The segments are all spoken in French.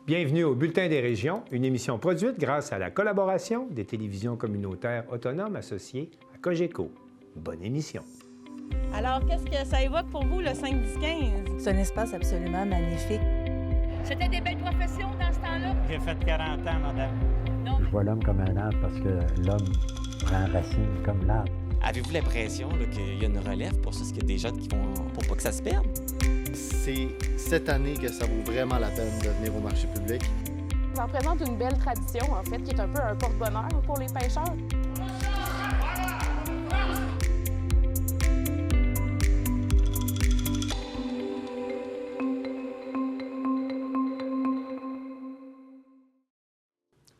Bienvenue au Bulletin des régions, une émission produite grâce à la collaboration des télévisions communautaires autonomes associées à Cogeco. Bonne émission. Alors, qu'est-ce que ça évoque pour vous, le 5-10-15? C'est un espace absolument magnifique. C'était des belles professions dans ce temps-là? J'ai fait 40 ans, madame. Non. Je vois l'homme comme un arbre parce que l'homme prend racine comme l'arbre. Avez-vous l'impression qu'il y a une relève pour ça? Est-ce qu'il y a des jeunes qui vont pour pas que ça se perde? C'est cette année que ça vaut vraiment la peine de venir au marché public. Ça représente une belle tradition, en fait, qui est un peu un porte-bonheur pour les pêcheurs.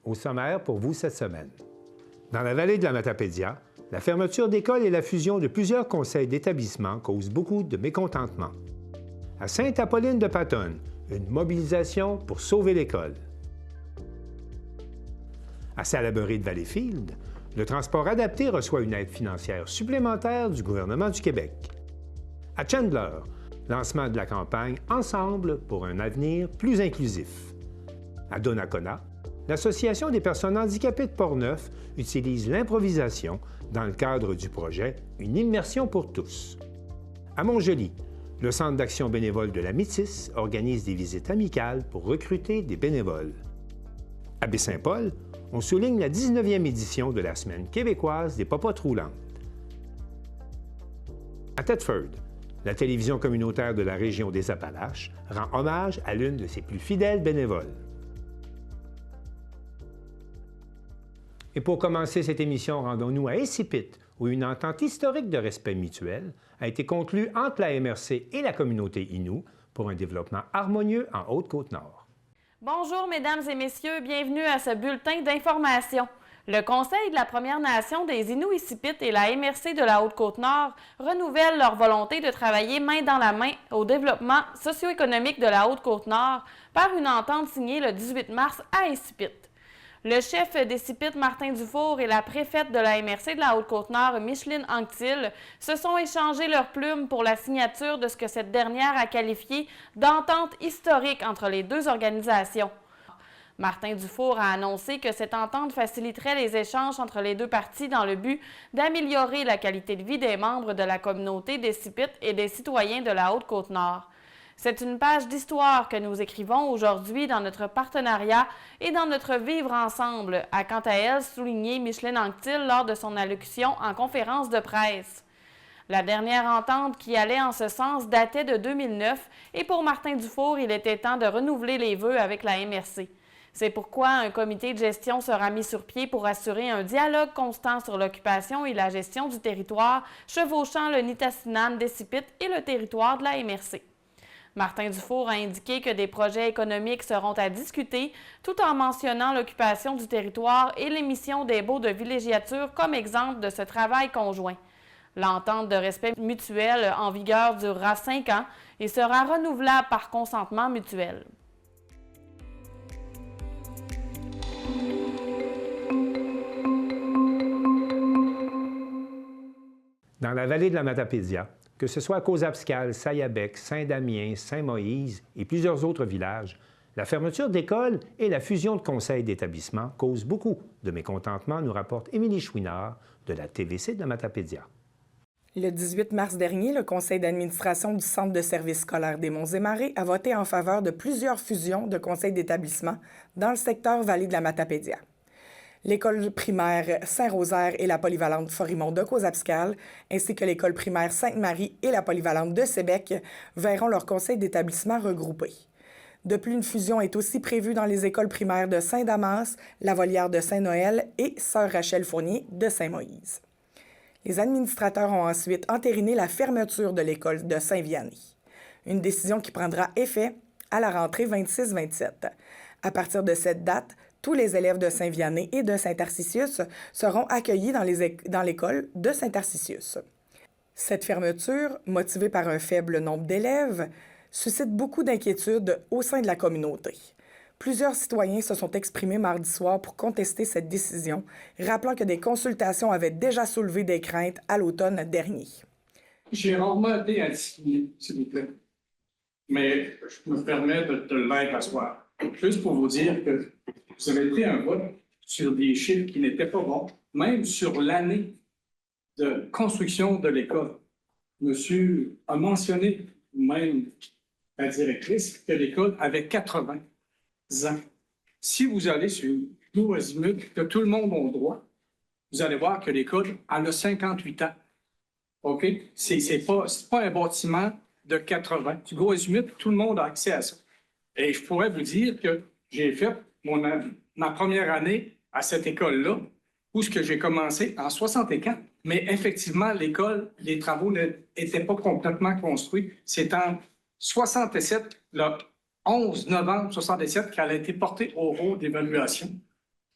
Au sommaire pour vous cette semaine. Dans la vallée de la Matapédia, la fermeture d'écoles et la fusion de plusieurs conseils d'établissement causent beaucoup de mécontentement. À Sainte-Apolline-de-Patonne, une mobilisation pour sauver l'école. À Salaberry de Valleyfield, le transport adapté reçoit une aide financière supplémentaire du gouvernement du Québec. À Chandler, lancement de la campagne Ensemble pour un avenir plus inclusif. À Donnacona, l'Association des personnes handicapées de Portneuf utilise l'improvisation dans le cadre du projet Une immersion pour tous. À Montjoly, le Centre d'action bénévole de la Métis organise des visites amicales pour recruter des bénévoles. À Baie-Saint-Paul, on souligne la 19e édition de la Semaine québécoise des popotes roulantes. À Thetford, la télévision communautaire de la région des Appalaches rend hommage à l'une de ses plus fidèles bénévoles. Et pour commencer cette émission, rendons-nous à Essipit, où une entente historique de respect mutuel a été conclue entre la MRC et la communauté Innu pour un développement harmonieux en Haute-Côte-Nord. Bonjour, mesdames et messieurs, bienvenue à ce bulletin d'information. Le Conseil de la Première Nation des Inuits Essipit et la MRC de la Haute-Côte-Nord renouvellent leur volonté de travailler main dans la main au développement socio-économique de la Haute-Côte-Nord par une entente signée le 18 mars à Essipit. Le chef d'Essipit, Martin Dufour, et la préfète de la MRC de la Haute-Côte-Nord, Micheline Anctil, se sont échangés leurs plumes pour la signature de ce que cette dernière a qualifié d'entente historique entre les deux organisations. Martin Dufour a annoncé que cette entente faciliterait les échanges entre les deux parties dans le but d'améliorer la qualité de vie des membres de la communauté d'Essipit et des citoyens de la Haute-Côte-Nord. C'est une page d'histoire que nous écrivons aujourd'hui dans notre partenariat et dans notre vivre ensemble, a quant à elle souligné Micheline Anctil lors de son allocution en conférence de presse. La dernière entente qui allait en ce sens datait de 2009 et pour Martin Dufour, il était temps de renouveler les vœux avec la MRC. C'est pourquoi un comité de gestion sera mis sur pied pour assurer un dialogue constant sur l'occupation et la gestion du territoire, chevauchant le Nitassinan d'Essipit et le territoire de la MRC. Martin Dufour a indiqué que des projets économiques seront à discuter, tout en mentionnant l'occupation du territoire et l'émission des baux de villégiature comme exemple de ce travail conjoint. L'entente de respect mutuel en vigueur durera 5 ans et sera renouvelable par consentement mutuel. Dans la vallée de la Matapédia, que ce soit à Cozapscal, Sayabec, Saint-Damien, Saint-Moïse et plusieurs autres villages, la fermeture d'écoles et la fusion de conseils d'établissement causent beaucoup de mécontentement, nous rapporte Émilie Chouinard de la TVC de la Matapédia. Le 18 mars dernier, le conseil d'administration du Centre de services scolaires des Monts-et-Marais a voté en faveur de plusieurs fusions de conseils d'établissement dans le secteur Vallée de la Matapédia. L'école primaire Saint-Rosaire et la polyvalente Forimont de Cozapscal, ainsi que l'école primaire Sainte-Marie et la polyvalente de Sébec, verront leur conseil d'établissement regroupés. De plus, une fusion est aussi prévue dans les écoles primaires de Saint-Damas, la Volière de Saint-Noël et Sœur Rachel Fournier de Saint-Moïse. Les administrateurs ont ensuite entériné la fermeture de l'école de Saint-Vianney, une décision qui prendra effet à la rentrée 26-27. À partir de cette date, tous les élèves de Saint-Vianney et de Saint-Tarcisius seront accueillis dans l'école de Saint-Tarcisius. Cette fermeture, motivée par un faible nombre d'élèves, suscite beaucoup d'inquiétudes au sein de la communauté. Plusieurs citoyens se sont exprimés mardi soir pour contester cette décision, rappelant que des consultations avaient déjà soulevé des craintes à l'automne dernier. J'ai rarement été indiscipliné, s'il vous plaît. Mais je me permets de l'être à soir. Juste pour vous dire que vous avez pris un vote sur des chiffres qui n'étaient pas bons, même sur l'année de construction de l'école. Monsieur a mentionné, même la directrice, que l'école avait 80 ans. Si vous allez sur tous azimuts, que tout le monde a le droit, vous allez voir que l'école a 58 ans. OK? C'est pas un bâtiment de 80. Du gros azimut, tout le monde a accès à ça. Et je pourrais vous dire que j'ai fait ma première année à cette école-là, où ce que j'ai commencé en 64. Mais effectivement, l'école, les travaux n'étaient pas complètement construits. C'est en 67, le 11 novembre 67, qu'elle a été portée au rôle d'évaluation.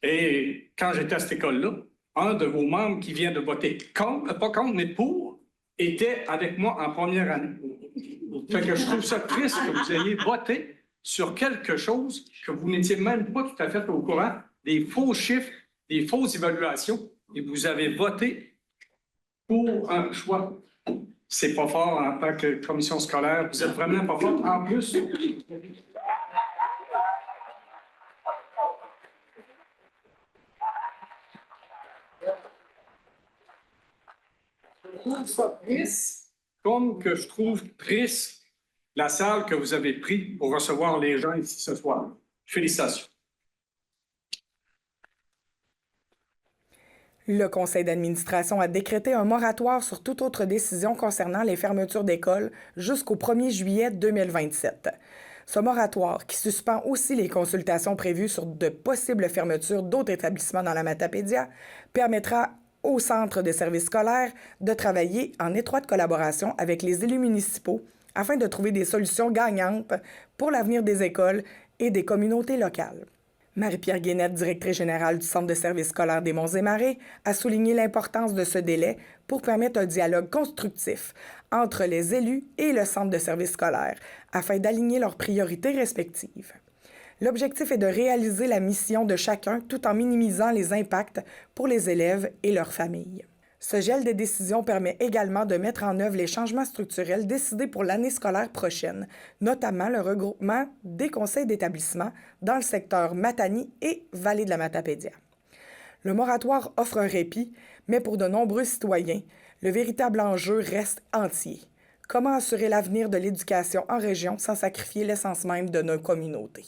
Et quand j'étais à cette école-là, un de vos membres qui vient de voter contre, pas contre, mais pour, était avec moi en première année. Fait que je trouve ça triste que vous ayez voté sur quelque chose que vous n'étiez même pas tout à fait au courant, des faux chiffres, des fausses évaluations, et vous avez voté pour un choix. C'est pas fort en tant que commission scolaire. Vous êtes vraiment pas fort. En plus, ça triste, comme que je trouve triste la salle que vous avez prise pour recevoir les gens ici ce soir. Félicitations. Le conseil d'administration a décrété un moratoire sur toute autre décision concernant les fermetures d'écoles jusqu'au 1er juillet 2027. Ce moratoire, qui suspend aussi les consultations prévues sur de possibles fermetures d'autres établissements dans la Matapédia, permettra au Centre de services scolaires de travailler en étroite collaboration avec les élus municipaux afin de trouver des solutions gagnantes pour l'avenir des écoles et des communautés locales. Marie-Pierre Guénette, directrice générale du Centre de services scolaires des Monts-et-Marais, a souligné l'importance de ce délai pour permettre un dialogue constructif entre les élus et le Centre de services scolaires afin d'aligner leurs priorités respectives. L'objectif est de réaliser la mission de chacun tout en minimisant les impacts pour les élèves et leurs familles. Ce gel des décisions permet également de mettre en œuvre les changements structurels décidés pour l'année scolaire prochaine, notamment le regroupement des conseils d'établissement dans le secteur Matanie et Vallée de la Matapédia. Le moratoire offre un répit, mais pour de nombreux citoyens, le véritable enjeu reste entier. Comment assurer l'avenir de l'éducation en région sans sacrifier l'essence même de nos communautés?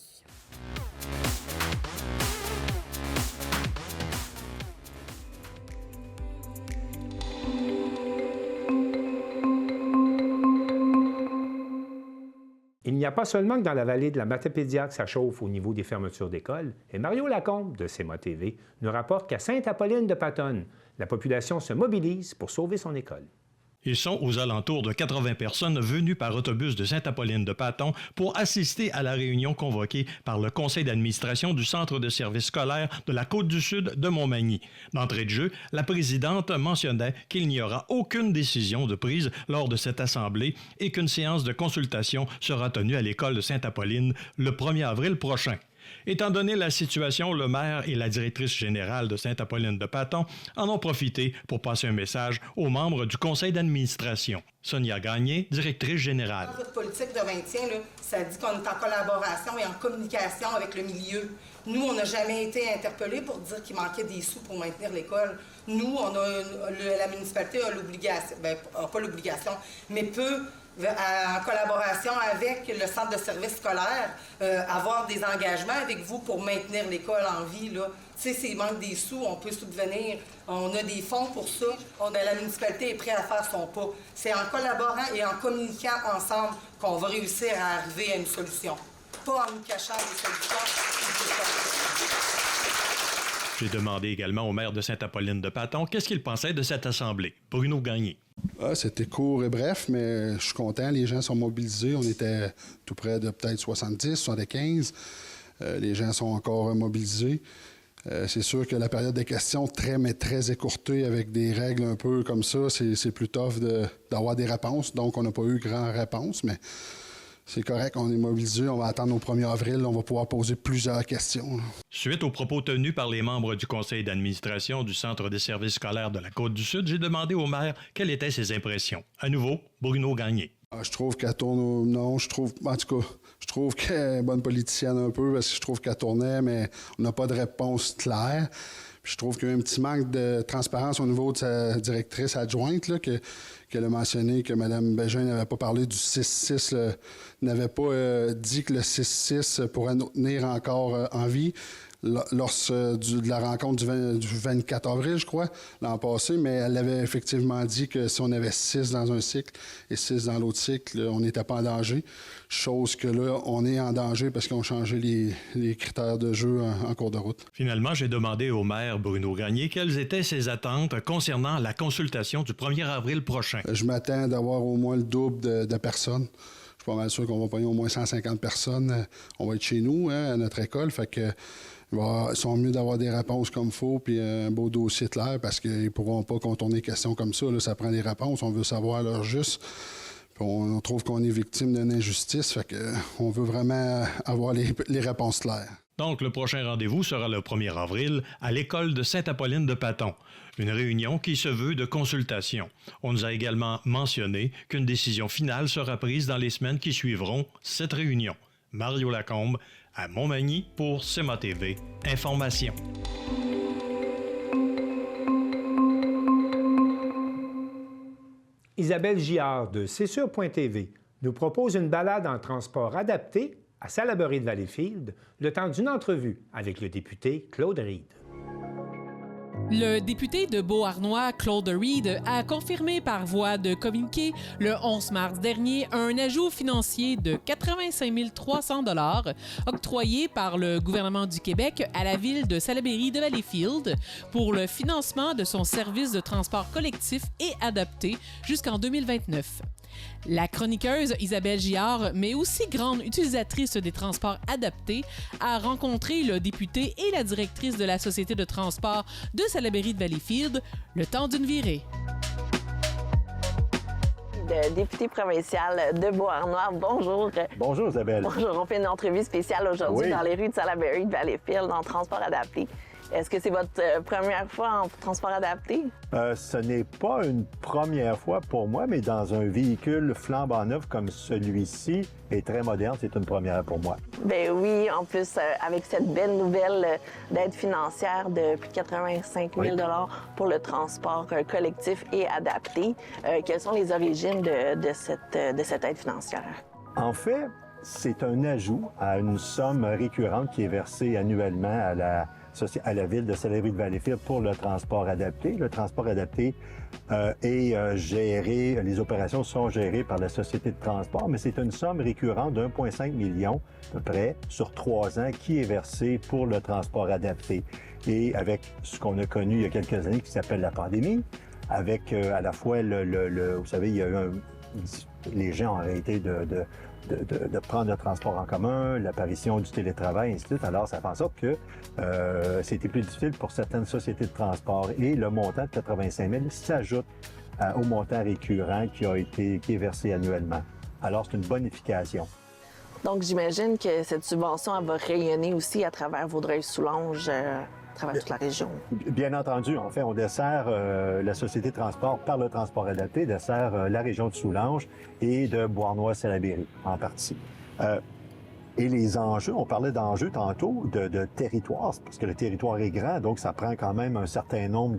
Il n'y a pas seulement que dans la vallée de la Matapédia que ça chauffe au niveau des fermetures d'écoles, et Mario Lacombe de CEMA TV nous rapporte qu'à Sainte-Apolline-de-Patonne, la population se mobilise pour sauver son école. Ils sont aux alentours de 80 personnes venues par autobus de Sainte-Apolline-de-Paton pour assister à la réunion convoquée par le conseil d'administration du Centre de services scolaires de la Côte-du-Sud de Montmagny. D'entrée de jeu, la présidente mentionnait qu'il n'y aura aucune décision de prise lors de cette assemblée et qu'une séance de consultation sera tenue à l'école de Sainte-Apolline le 1er avril prochain. Étant donné la situation, le maire et la directrice générale de Sainte-Apolline-de-Paton en ont profité pour passer un message aux membres du conseil d'administration. Sonia Gagné, directrice générale. Dans votre politique de maintien, là, ça dit qu'on est en collaboration et en communication avec le milieu. Nous, on n'a jamais été interpellés pour dire qu'il manquait des sous pour maintenir l'école. Nous, la municipalité a l'obligation, pas l'obligation, mais peut, en collaboration avec le centre de services scolaires, avoir des engagements avec vous pour maintenir l'école en vie. Tu sais, s'il manque des sous, on peut subvenir. On a des fonds pour ça. La municipalité est prête à faire son pas. C'est en collaborant et en communiquant ensemble qu'on va réussir à arriver à une solution. Pas en nous cachant des solutions. J'ai demandé également au maire de Sainte-Apolline-de-Paton qu'est-ce qu'il pensait de cette assemblée. Bruno Gagné. C'était court et bref, mais je suis content. Les gens sont mobilisés. On était tout près de peut-être 70, 75. Les gens sont encore mobilisés. C'est sûr que la période des questions très écourtée avec des règles un peu comme ça, c'est plus tough d'avoir des réponses. Donc, on n'a pas eu grand réponse, mais c'est correct, on est mobilisés. On va attendre au 1er avril. On va pouvoir poser plusieurs questions. Suite aux propos tenus par les membres du conseil d'administration du Centre des services scolaires de la Côte-du-Sud, j'ai demandé au maire quelles étaient ses impressions. À nouveau, Bruno Gagné. Je trouve qu'elle tourne... Non, je trouve qu'elle est bonne politicienne un peu parce que je trouve qu'elle tournait, mais on n'a pas de réponse claire. Puis je trouve qu'il y a un petit manque de transparence au niveau de sa directrice adjointe, là, qu'elle a mentionné que Mme Bégin n'avait pas parlé du 6-6, n'avait pas dit que le 6-6 pourrait nous tenir encore en vie lors de la rencontre du 24 avril, je crois, l'an passé, mais elle avait effectivement dit que si on avait 6 dans un cycle et 6 dans l'autre cycle, on n'était pas en danger. Chose que là, on est en danger parce qu'ils ont changé les critères de jeu en cours de route. Finalement, j'ai demandé au maire Bruno Gagné quelles étaient ses attentes concernant la consultation du 1er avril prochain. Je m'attends d'avoir au moins le double de personnes. Je suis pas mal sûr qu'on va payer au moins 150 personnes. On va être chez nous, à notre école, fait que ils sont mieux d'avoir des réponses comme il faut puis un beau dossier clair parce qu'ils ne pourront pas contourner les questions comme ça. Là, ça prend des réponses. On veut savoir l'heure juste. Puis on trouve qu'on est victime d'une injustice. Fait que on veut vraiment avoir les réponses claires. Donc, le prochain rendez-vous sera le 1er avril à l'école de Sainte-Apolline-de-Paton. Une réunion qui se veut de consultation. On nous a également mentionné qu'une décision finale sera prise dans les semaines qui suivront cette réunion. Mario Lacombe, à Montmagny pour CEMA TV. Information. Isabelle Giard de CSUR.TV nous propose une balade en transport adapté à Salaberry de Valleyfield, le temps d'une entrevue avec le député Claude Reid. Le député de Beauharnois, Claude Reid, a confirmé par voie de communiqué le 11 mars dernier un ajout financier de 85 300 $ octroyé par le gouvernement du Québec à la ville de Salaberry de Valleyfield pour le financement de son service de transport collectif et adapté jusqu'en 2029. La chroniqueuse Isabelle Giard, mais aussi grande utilisatrice des transports adaptés, a rencontré le député et la directrice de la Société de transport de Salaberry de Valleyfield le temps d'une virée. Député provincial de Beauharnois, bonjour. Bonjour Isabelle. Bonjour, on fait une entrevue spéciale aujourd'hui dans les rues de Salaberry de Valleyfield en transport adapté. Est-ce que c'est votre première fois en transport adapté? Ce n'est pas une première fois pour moi, mais dans un véhicule flambant neuf comme celui-ci et très moderne, c'est une première pour moi. Ben oui, en plus, avec cette belle nouvelle d'aide financière de plus de 85 000 $ pour le transport collectif et adapté, quelles sont les origines de cette aide financière? En fait, c'est un ajout à une somme récurrente qui est versée annuellement à la ville de Salaberry de Valleyfield pour le transport adapté. Le transport adapté est géré, les opérations sont gérées par la Société de transport, mais c'est une somme récurrente de 1,5 million à peu près sur 3 ans qui est versée pour le transport adapté. Et avec ce qu'on a connu il y a quelques années qui s'appelle la pandémie, avec à la fois vous savez, il y a eu les gens ont arrêté de prendre le transport en commun, l'apparition du télétravail, ainsi de suite. Alors, ça fait en sorte que c'était plus difficile pour certaines sociétés de transport. Et le montant de 85 000 s'ajoute au montant récurrent qui est versé annuellement. Alors, c'est une bonification. Donc, j'imagine que cette subvention elle va rayonner aussi à travers Vaudreuil-Soulanges, à travers toute la région. Bien entendu. En fait, on dessert la Société de transport par le transport adapté, dessert la région de Soulanges et de Beauharnois-Salaberry en partie. Et les enjeux, on parlait d'enjeux tantôt, de territoire, parce que le territoire est grand, donc ça prend quand même un certain nombre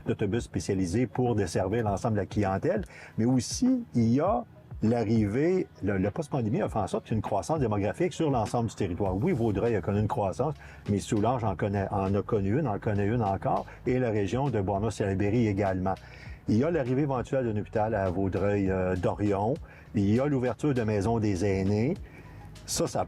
d'autobus spécialisés pour desservir l'ensemble de la clientèle. Mais aussi, il y a l'arrivée, le post-pandémie a fait en sorte qu'il y a une croissance démographique sur l'ensemble du territoire. Oui, Vaudreuil a connu une croissance, mais Soulanges en connaît une encore, et la région de Beauharnois-Salaberry également. Il y a l'arrivée éventuelle d'un hôpital à Vaudreuil-Dorion. Il y a l'ouverture de maisons des aînés. Ça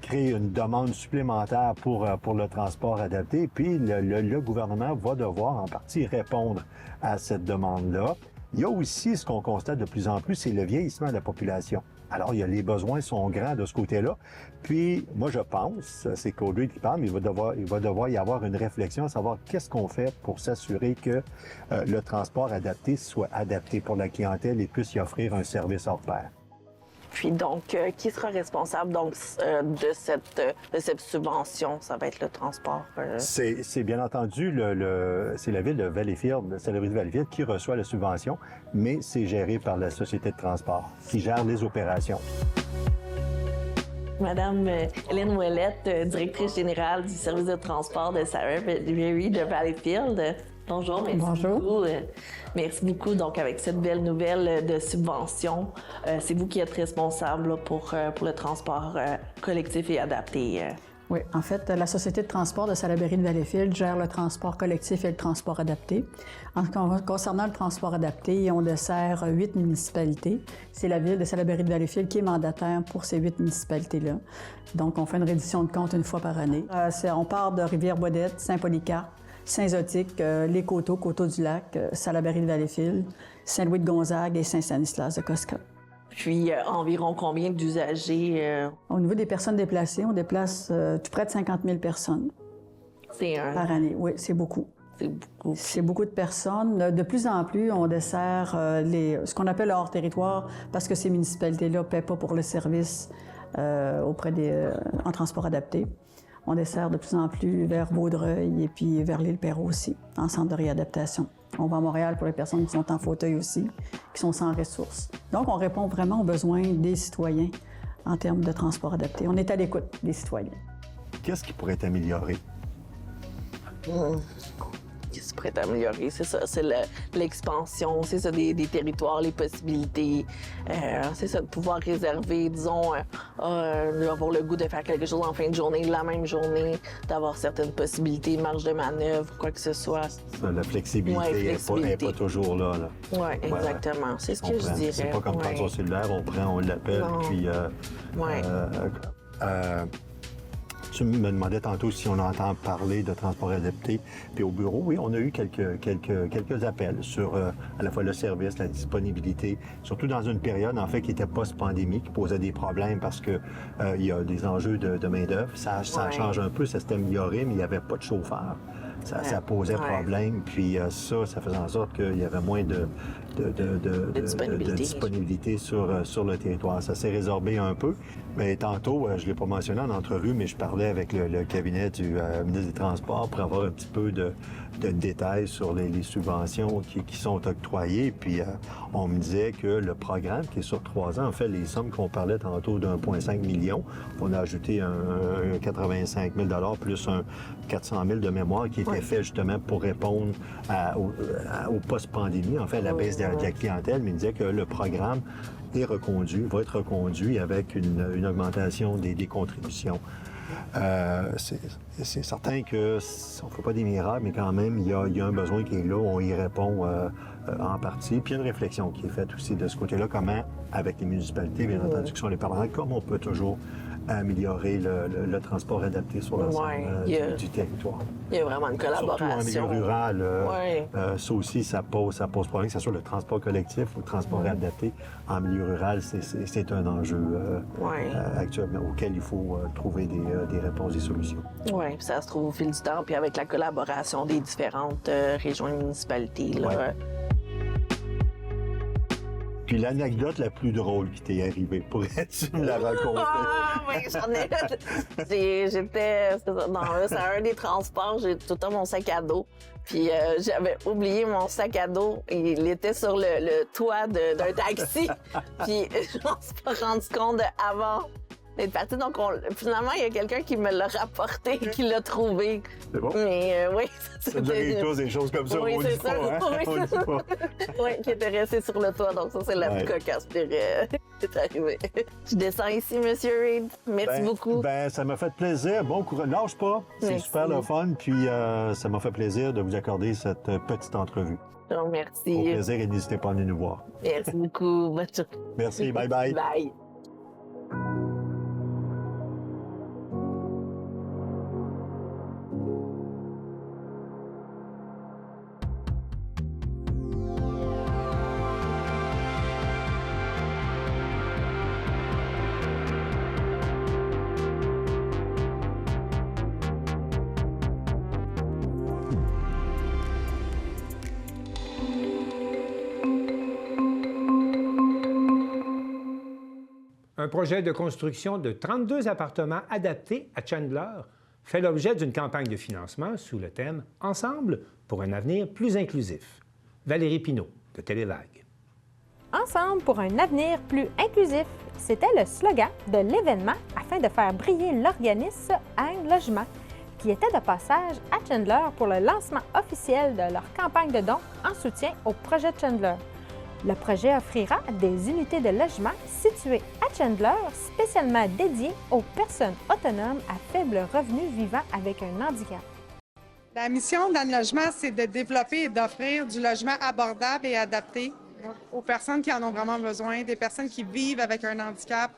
crée une demande supplémentaire pour le transport adapté. Puis le gouvernement va devoir en partie répondre à cette demande-là. Il y a aussi ce qu'on constate de plus en plus, c'est le vieillissement de la population. Alors, les besoins sont grands de ce côté-là. Puis, moi, je pense, c'est Claude Reid qui parle, mais il va devoir y avoir une réflexion à savoir qu'est-ce qu'on fait pour s'assurer que le transport adapté soit adapté pour la clientèle et puisse y offrir un service hors pair. Puis donc, qui sera responsable donc de cette subvention? Ça va être le transport? C'est bien entendu, c'est la ville de Valleyfield, c'est la ville de Valleyfield qui reçoit la subvention, mais c'est géré par la société de transport qui gère les opérations. Madame Hélène Ouellette, directrice générale du service de transport de Sarah Berry de Valleyfield. Bonjour, merci beaucoup. Merci beaucoup. Donc, avec cette belle nouvelle de subvention, c'est vous qui êtes responsable là, pour le transport collectif et adapté. Oui, en fait, la Société de transport de Salaberry de Valleyfield gère le transport collectif et le transport adapté. Concernant le transport adapté, on dessert 8 municipalités. C'est la ville de Salaberry de Valleyfield qui est mandataire pour ces 8 municipalités-là. Donc, on fait une reddition de compte une fois par année. On part de Rivière-Baudette, Saint-Polycarpe, Saint-Zotique, les Coteaux-du-Lac, Salaberry de Valleyfield, Saint-Louis-de-Gonzague et Saint-Stanislas de Cosca. Puis, environ combien d'usagers? Au niveau des personnes déplacées, on déplace tout près de 50 000 personnes par année. Oui, c'est beaucoup. C'est beaucoup. C'est beaucoup de personnes. De plus en plus, on dessert ce qu'on appelle le hors-territoire parce que ces municipalités-là ne paient pas pour le service en transport adapté. On dessert de plus en plus vers Vaudreuil et puis vers l'île Perrot aussi, en centre de réadaptation. On va à Montréal pour les personnes qui sont en fauteuil aussi, qui sont sans ressources. Donc, on répond vraiment aux besoins des citoyens en termes de transport adapté. On est à l'écoute des citoyens. Qu'est-ce qui pourrait être amélioré? Qu'est-ce qui pourrait être amélioré? C'est ça, c'est l'expansion, c'est ça, des territoires, les possibilités. C'est ça, de pouvoir réserver, disons, d'avoir le goût de faire quelque chose en fin de journée, la même journée, d'avoir certaines possibilités, marge de manœuvre, quoi que ce soit. Ça, la flexibilité n'est pas toujours là. Oui, exactement. Ouais. C'est ce que je dirais. C'est pas comme prendre son cellulaire, on prend, on l'appelle, puis... Tu me demandais tantôt si on entend parler de transport adapté. Puis au bureau, oui, on a eu quelques appels sur à la fois le service, la disponibilité, surtout dans une période, en fait, qui était post-pandémie, qui posait des problèmes parce que il y a des enjeux de main-d'œuvre. Ça change un peu, ça s'est amélioré, mais il n'y avait pas de chauffeur. Ça posait problème. Puis ça faisait en sorte qu'il y avait moins de disponibilité sur le territoire. Ça s'est résorbé un peu. Mais tantôt, je ne l'ai pas mentionné en entrevue, mais je parlais avec le cabinet du ministre des Transports pour avoir un petit peu de détails sur les subventions qui sont octroyées. Puis on me disait que le programme qui est sur 3 ans, en fait, les sommes qu'on parlait tantôt d'1,5 million, on a ajouté un 85 000 plus un 400 000 de mémoire qui était fait justement pour répondre au post-pandémie, en fait, à la baisse de la clientèle, mais il disait que le programme va être reconduit avec une augmentation des contributions. C'est certain que on ne fait pas des miracles, mais quand même, il y a un besoin qui est là, on y répond en partie. Puis il y a une réflexion qui est faite aussi de ce côté-là, comment, avec les municipalités, bien entendu, qui sont les partenaires, comment on peut toujours améliorer le transport adapté sur l'ensemble du territoire. Il y a vraiment une collaboration. Surtout en milieu rural, ça aussi, ça pose problème, que ce soit le transport collectif ou le transport adapté. En milieu rural, c'est un enjeu actuellement auquel il faut trouver des réponses, des solutions. Oui, puis ça se trouve au fil du temps, puis avec la collaboration des différentes régions et municipalités. Là, Puis l'anecdote la plus drôle qui t'est arrivée, pourrais-tu me la raconter? Oui, j'en ai. J'étais dans un des transports, j'ai tout le temps mon sac à dos. Puis j'avais oublié mon sac à dos. Il était sur le toit d'un taxi. Puis je m'en suis pas rendu compte avant d'être parti. Donc finalement, il y a quelqu'un qui me l'a rapporté, qui l'a trouvé. C'est bon? Mais oui, ça nous arrive tous des choses comme ça, oui, on dit pas, hein? On dit pas. Oui, qui était resté sur le toit. Donc ça, c'est la plus cocasse qui est arrivée. Je descends ici, M. Reid. Merci beaucoup. Ça m'a fait plaisir. Bon courage. Lâche pas. C'est super le fun. Puis ça m'a fait plaisir de vous accorder cette petite entrevue. Merci. Au plaisir et n'hésitez pas à venir nous voir. Merci beaucoup. Merci. Bye bye. Bye. Un projet de construction de 32 appartements adaptés à Chandler fait l'objet d'une campagne de financement sous le thème « Ensemble pour un avenir plus inclusif ». Valérie Pinault, de Télévague. Ensemble pour un avenir plus inclusif, c'était le slogan de l'événement afin de faire briller l'organisme Ang Logement, qui était de passage à Chandler pour le lancement officiel de leur campagne de dons en soutien au projet Chandler. Le projet offrira des unités de logement situées à Chandler, spécialement dédiées aux personnes autonomes à faible revenu vivant avec un handicap. La mission d'Ang Logement, c'est de développer et d'offrir du logement abordable et adapté aux personnes qui en ont vraiment besoin, des personnes qui vivent avec un handicap,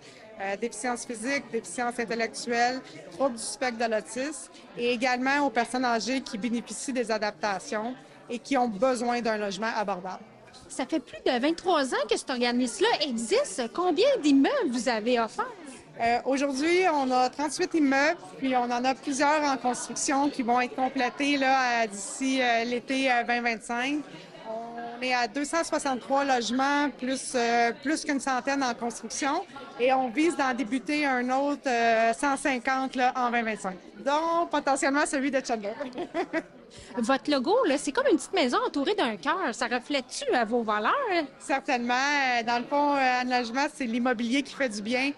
déficience physique, déficience intellectuelle, troubles du spectre de l'autisme, et également aux personnes âgées qui bénéficient des adaptations et qui ont besoin d'un logement abordable. Ça fait plus de 23 ans que cet organisme-là existe. Combien d'immeubles vous avez offerts? Aujourd'hui, on a 38 immeubles, puis on en a plusieurs en construction qui vont être complétés d'ici l'été 2025. On est à 263 logements, plus qu'une centaine en construction, et on vise d'en débuter un autre 150 en 2025, donc potentiellement celui de Chandler. Votre logo, c'est comme une petite maison entourée d'un cœur. Ça reflète-tu à vos valeurs? Certainement. Dans le fond, Ang Logement, c'est l'immobilier qui fait du bien.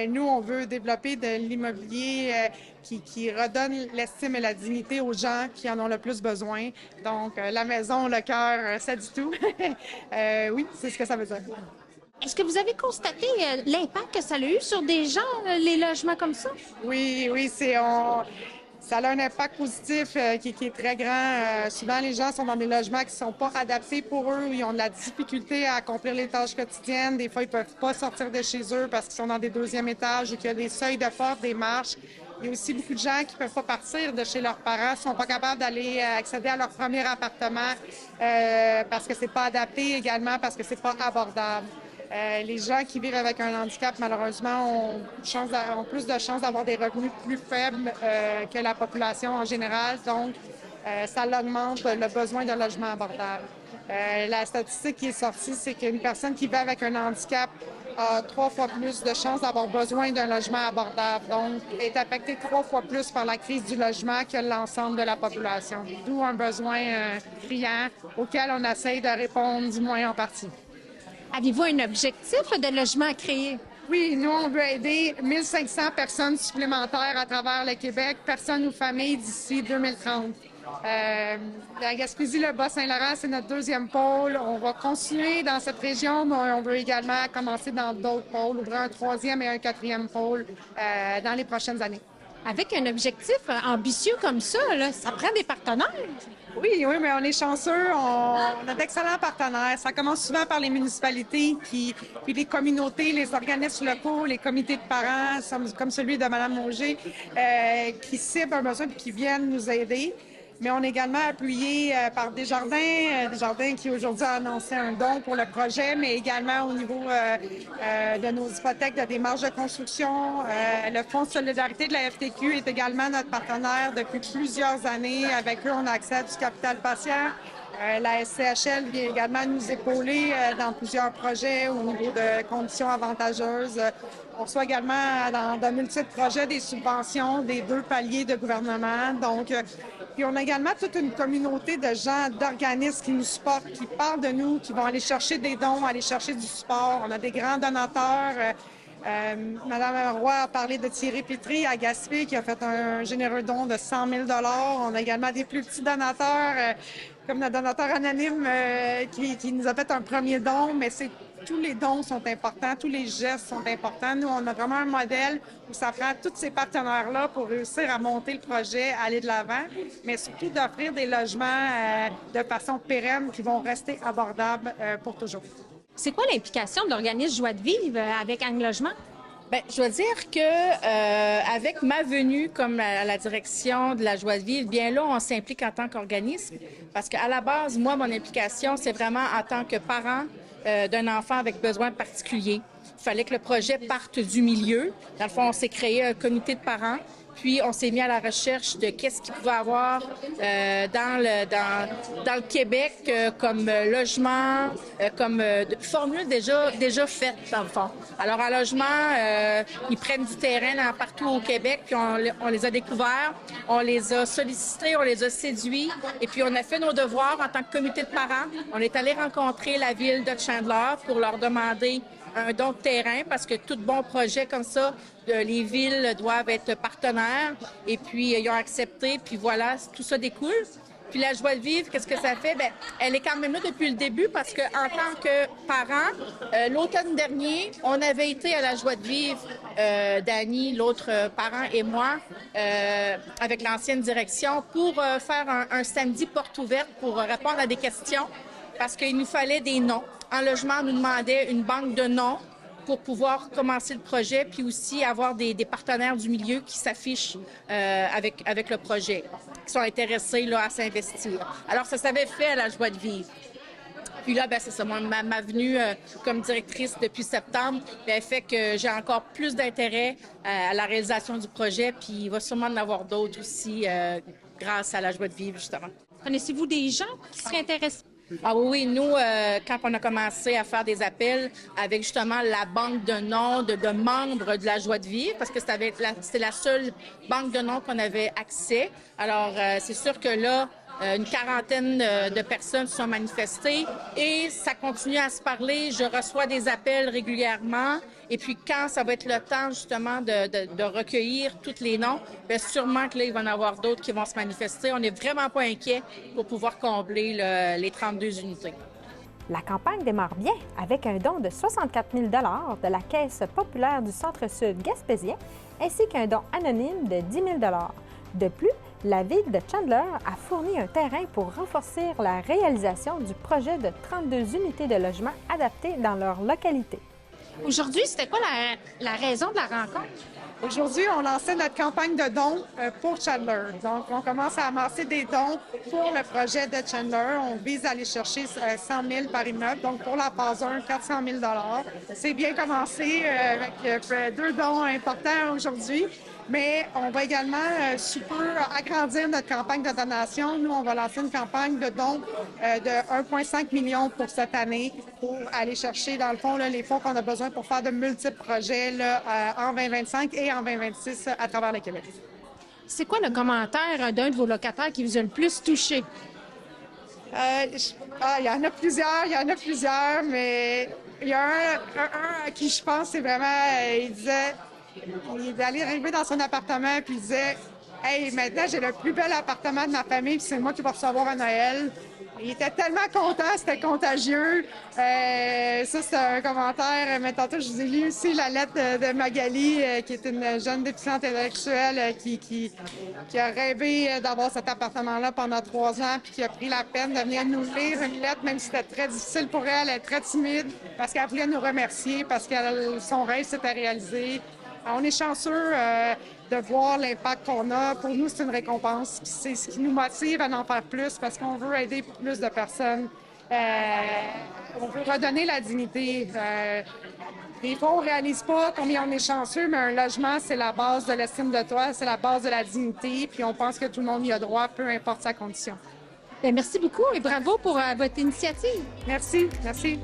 Nous, on veut développer de l'immobilier qui redonne l'estime et la dignité aux gens qui en ont le plus besoin. Donc, la maison, le cœur, ça dit tout. Oui, c'est ce que ça veut dire. Est-ce que vous avez constaté l'impact que ça a eu sur des gens, les logements comme ça? Oui, ça a un impact positif qui est très grand. Souvent, les gens sont dans des logements qui ne sont pas adaptés pour eux, où ils ont de la difficulté à accomplir les tâches quotidiennes. Des fois, ils ne peuvent pas sortir de chez eux parce qu'ils sont dans des deuxièmes étages ou qu'il y a des seuils de porte, des marches. Il y a aussi beaucoup de gens qui ne peuvent pas partir de chez leurs parents, ne sont pas capables d'aller accéder à leur premier appartement parce que ce n'est pas adapté, également parce que ce n'est pas abordable. Les gens qui vivent avec un handicap, malheureusement, ont plus de chances d'avoir des revenus plus faibles que la population en général. Donc, ça augmente le besoin de logement abordable. La statistique qui est sortie, c'est qu'une personne qui vit avec un handicap a 3 fois plus de chances d'avoir besoin d'un logement abordable. Donc, est affectée 3 fois plus par la crise du logement que l'ensemble de la population. D'où un besoin criant auquel on essaye de répondre, du moins en partie. Avez-vous un objectif de logement à créer? Oui, nous, on veut aider 1500 personnes supplémentaires à travers le Québec, personnes ou familles, d'ici 2030. La Gaspésie, le Bas-Saint-Laurent, c'est notre deuxième pôle. On va continuer dans cette région, mais on veut également commencer dans d'autres pôles, ouvrir un 3e et un 4e pôle dans les prochaines années. Avec un objectif ambitieux comme ça, ça prend des partenaires. Oui, mais on est chanceux. On a d'excellents partenaires. Ça commence souvent par les municipalités, puis les communautés, les organismes locaux, les comités de parents, comme celui de Mme Auger, qui ciblent un besoin et qui viennent nous aider. Mais on est également appuyé par Desjardins qui aujourd'hui a annoncé un don pour le projet, mais également au niveau de nos hypothèques de démarche de construction. Le Fonds de solidarité de la FTQ est également notre partenaire depuis plusieurs années. Avec eux, on a accès à du capital patient. La SCHL vient également nous épauler dans plusieurs projets au niveau de conditions avantageuses. On reçoit également dans de multiples projets des subventions des 2 paliers de gouvernement. Donc, puis on a également toute une communauté de gens, d'organismes qui nous supportent, qui parlent de nous, qui vont aller chercher des dons, aller chercher du support. On a des grands donateurs. Madame Roy a parlé de Thierry Pétry à Gaspé qui a fait un généreux don de 100 000 $. On a également des plus petits donateurs, comme le donateur anonyme qui nous a fait un premier don, mais tous les dons sont importants, tous les gestes sont importants. Nous, on a vraiment un modèle où ça prend tous ces partenaires-là pour réussir à monter le projet, aller de l'avant, mais surtout d'offrir des logements de façon pérenne qui vont rester abordables pour toujours. C'est quoi l'implication de l'organisme Joie de vivre avec Ang Logement? Bien, je dois dire que avec ma venue comme à la direction de la Joie de vivre, bien là, on s'implique en tant qu'organisme parce qu'à la base, moi, mon implication, c'est vraiment en tant que parent d'un enfant avec besoins particuliers. il fallait que le projet parte du milieu. Dans le fond, on s'est créé un comité de parents. Puis, on s'est mis à la recherche de qu'est-ce qu'il pouvait avoir dans le Québec comme logement, comme formule déjà faite, dans le fond. Alors, en logement, ils prennent du terrain partout au Québec, puis on les a découverts, on les a sollicités, on les a séduits, et puis on a fait nos devoirs en tant que comité de parents. On est allé rencontrer la ville de Chandler pour leur demander un don de terrain, parce que tout bon projet comme ça, les villes doivent être partenaires. Et puis, ils ont accepté. Puis voilà, tout ça découle. Puis la joie de vivre, qu'est-ce que ça fait? Bien, elle est quand même là depuis le début, parce qu'en tant que parents, l'automne dernier, on avait été à la joie de vivre, Dany, l'autre parent et moi, avec l'ancienne direction, pour faire un samedi porte ouverte pour répondre à des questions, parce qu'il nous fallait des noms. En logement, on nous demandait une banque de noms pour pouvoir commencer le projet, puis aussi avoir des partenaires du milieu qui s'affichent avec le projet, qui sont intéressés là, à s'investir. Alors, ça s'avait fait à la joie de vivre. Puis là, ben c'est ça, moi, ma venue comme directrice depuis septembre, ben, fait que j'ai encore plus d'intérêt à la réalisation du projet, puis il va sûrement en avoir d'autres aussi grâce à la joie de vivre, justement. Connaissez-vous des gens qui seraient intéressés? Ah oui, nous, quand on a commencé à faire des appels avec justement la banque de noms de membres de la joie de vivre, parce que c'était la seule banque de noms qu'on avait accès. Alors, c'est sûr que là, une quarantaine de personnes se sont manifestées et ça continue à se parler. Je reçois des appels régulièrement. Et puis, quand ça va être le temps, justement, de recueillir tous les noms, bien, sûrement que là, il va y en avoir d'autres qui vont se manifester. On n'est vraiment pas inquiets pour pouvoir combler les 32 unités. La campagne démarre bien avec un don de 64 000 de la Caisse populaire du Centre-Sud gaspésien ainsi qu'un don anonyme de 10 000 De plus, la ville de Chandler a fourni un terrain pour renforcer la réalisation du projet de 32 unités de logement adaptées dans leur localité. Aujourd'hui, c'était quoi la raison de la rencontre? Aujourd'hui, on lançait notre campagne de dons pour Chandler. Donc, on commence à amasser des dons pour le projet de Chandler. On vise à aller chercher 100 000 par immeuble. Donc, pour la phase 1, 400 000 C'est bien commencé avec 2 dons importants aujourd'hui. Mais on va également sous peu agrandir notre campagne de donation. Nous, on va lancer une campagne de dons de 1,5 million pour cette année pour aller chercher, dans le fond, là, les fonds qu'on a besoin pour faire de multiples projets là, en 2025 et en 2026 à travers le Québec. C'est quoi le commentaire d'un de vos locataires qui vous a le plus touché? Il y en a plusieurs, mais il y a un à qui je pense, c'est vraiment, il est allé arriver dans son appartement puis il disait « Hey, maintenant, j'ai le plus bel appartement de ma famille puis c'est moi qui vais recevoir à Noël. » Il était tellement content, c'était contagieux. Ça, c'est un commentaire. Mais tantôt, je vous ai lu aussi la lettre de Magali, qui est une jeune déficiente intellectuelle qui a rêvé d'avoir cet appartement-là pendant 3 ans puis qui a pris la peine de venir nous lire une lettre, même si c'était très difficile pour elle, elle est très timide, parce qu'elle voulait nous remercier, parce que son rêve s'était réalisé. On est chanceux de voir l'impact qu'on a. Pour nous, c'est une récompense. C'est ce qui nous motive à en faire plus parce qu'on veut aider plus de personnes. On veut redonner la dignité. Des fois, on ne réalise pas combien on est chanceux, mais un logement, c'est la base de l'estime de toi, c'est la base de la dignité, puis on pense que tout le monde y a droit, peu importe sa condition. Bien, merci beaucoup et bravo pour votre initiative. Merci, merci.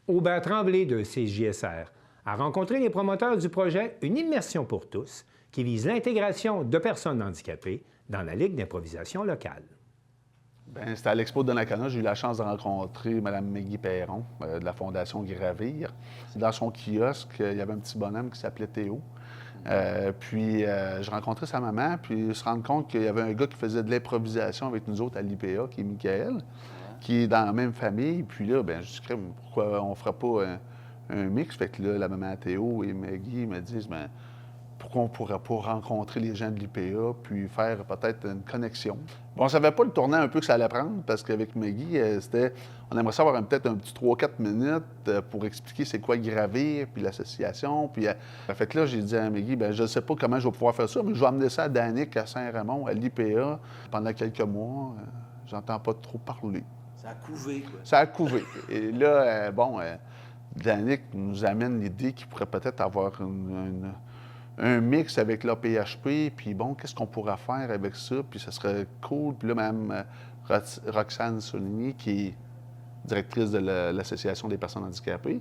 Aubert Tremblay de CJSR a rencontré les promoteurs du projet Une immersion pour tous, qui vise l'intégration de personnes handicapées dans la Ligue d'improvisation locale. Bien, c'était à l'Expo de Donnacona. J'ai eu la chance de rencontrer Mme Maggie Perron de la Fondation Gravir. Dans son kiosque, il y avait un petit bonhomme qui s'appelait Théo. Puis, j'ai rencontré sa maman, puis se rendre compte qu'il y avait un gars qui faisait de l'improvisation avec nous autres à l'IPA, qui est Michael, qui est dans la même famille. Puis là, bien, je dis, pourquoi on ne fera pas un mix? Fait que là, la maman Théo et Maggie me disent, bien, pourquoi on ne pourrait pas rencontrer les gens de l'IPA puis faire peut-être une connexion? Bon, on ne savait pas le tournant un peu que ça allait prendre, parce qu'avec Maggie, on aimerait savoir peut-être un petit 3-4 minutes pour expliquer c'est quoi Gravir, puis l'association. Puis, fait que là, j'ai dit à Maggie, bien, je ne sais pas comment je vais pouvoir faire ça, mais je vais amener ça à Danick, à Saint-Raymond, à l'IPA, pendant quelques mois. J'entends pas trop parler. Ça a couvé, quoi. Ça a couvé. Et là, Danick nous amène l'idée qu'il pourrait peut-être avoir un mix avec l'APHP, puis bon, qu'est-ce qu'on pourrait faire avec ça, puis ça serait cool. Puis là, Mme Roxane Soligny, qui est directrice de l'Association des personnes handicapées,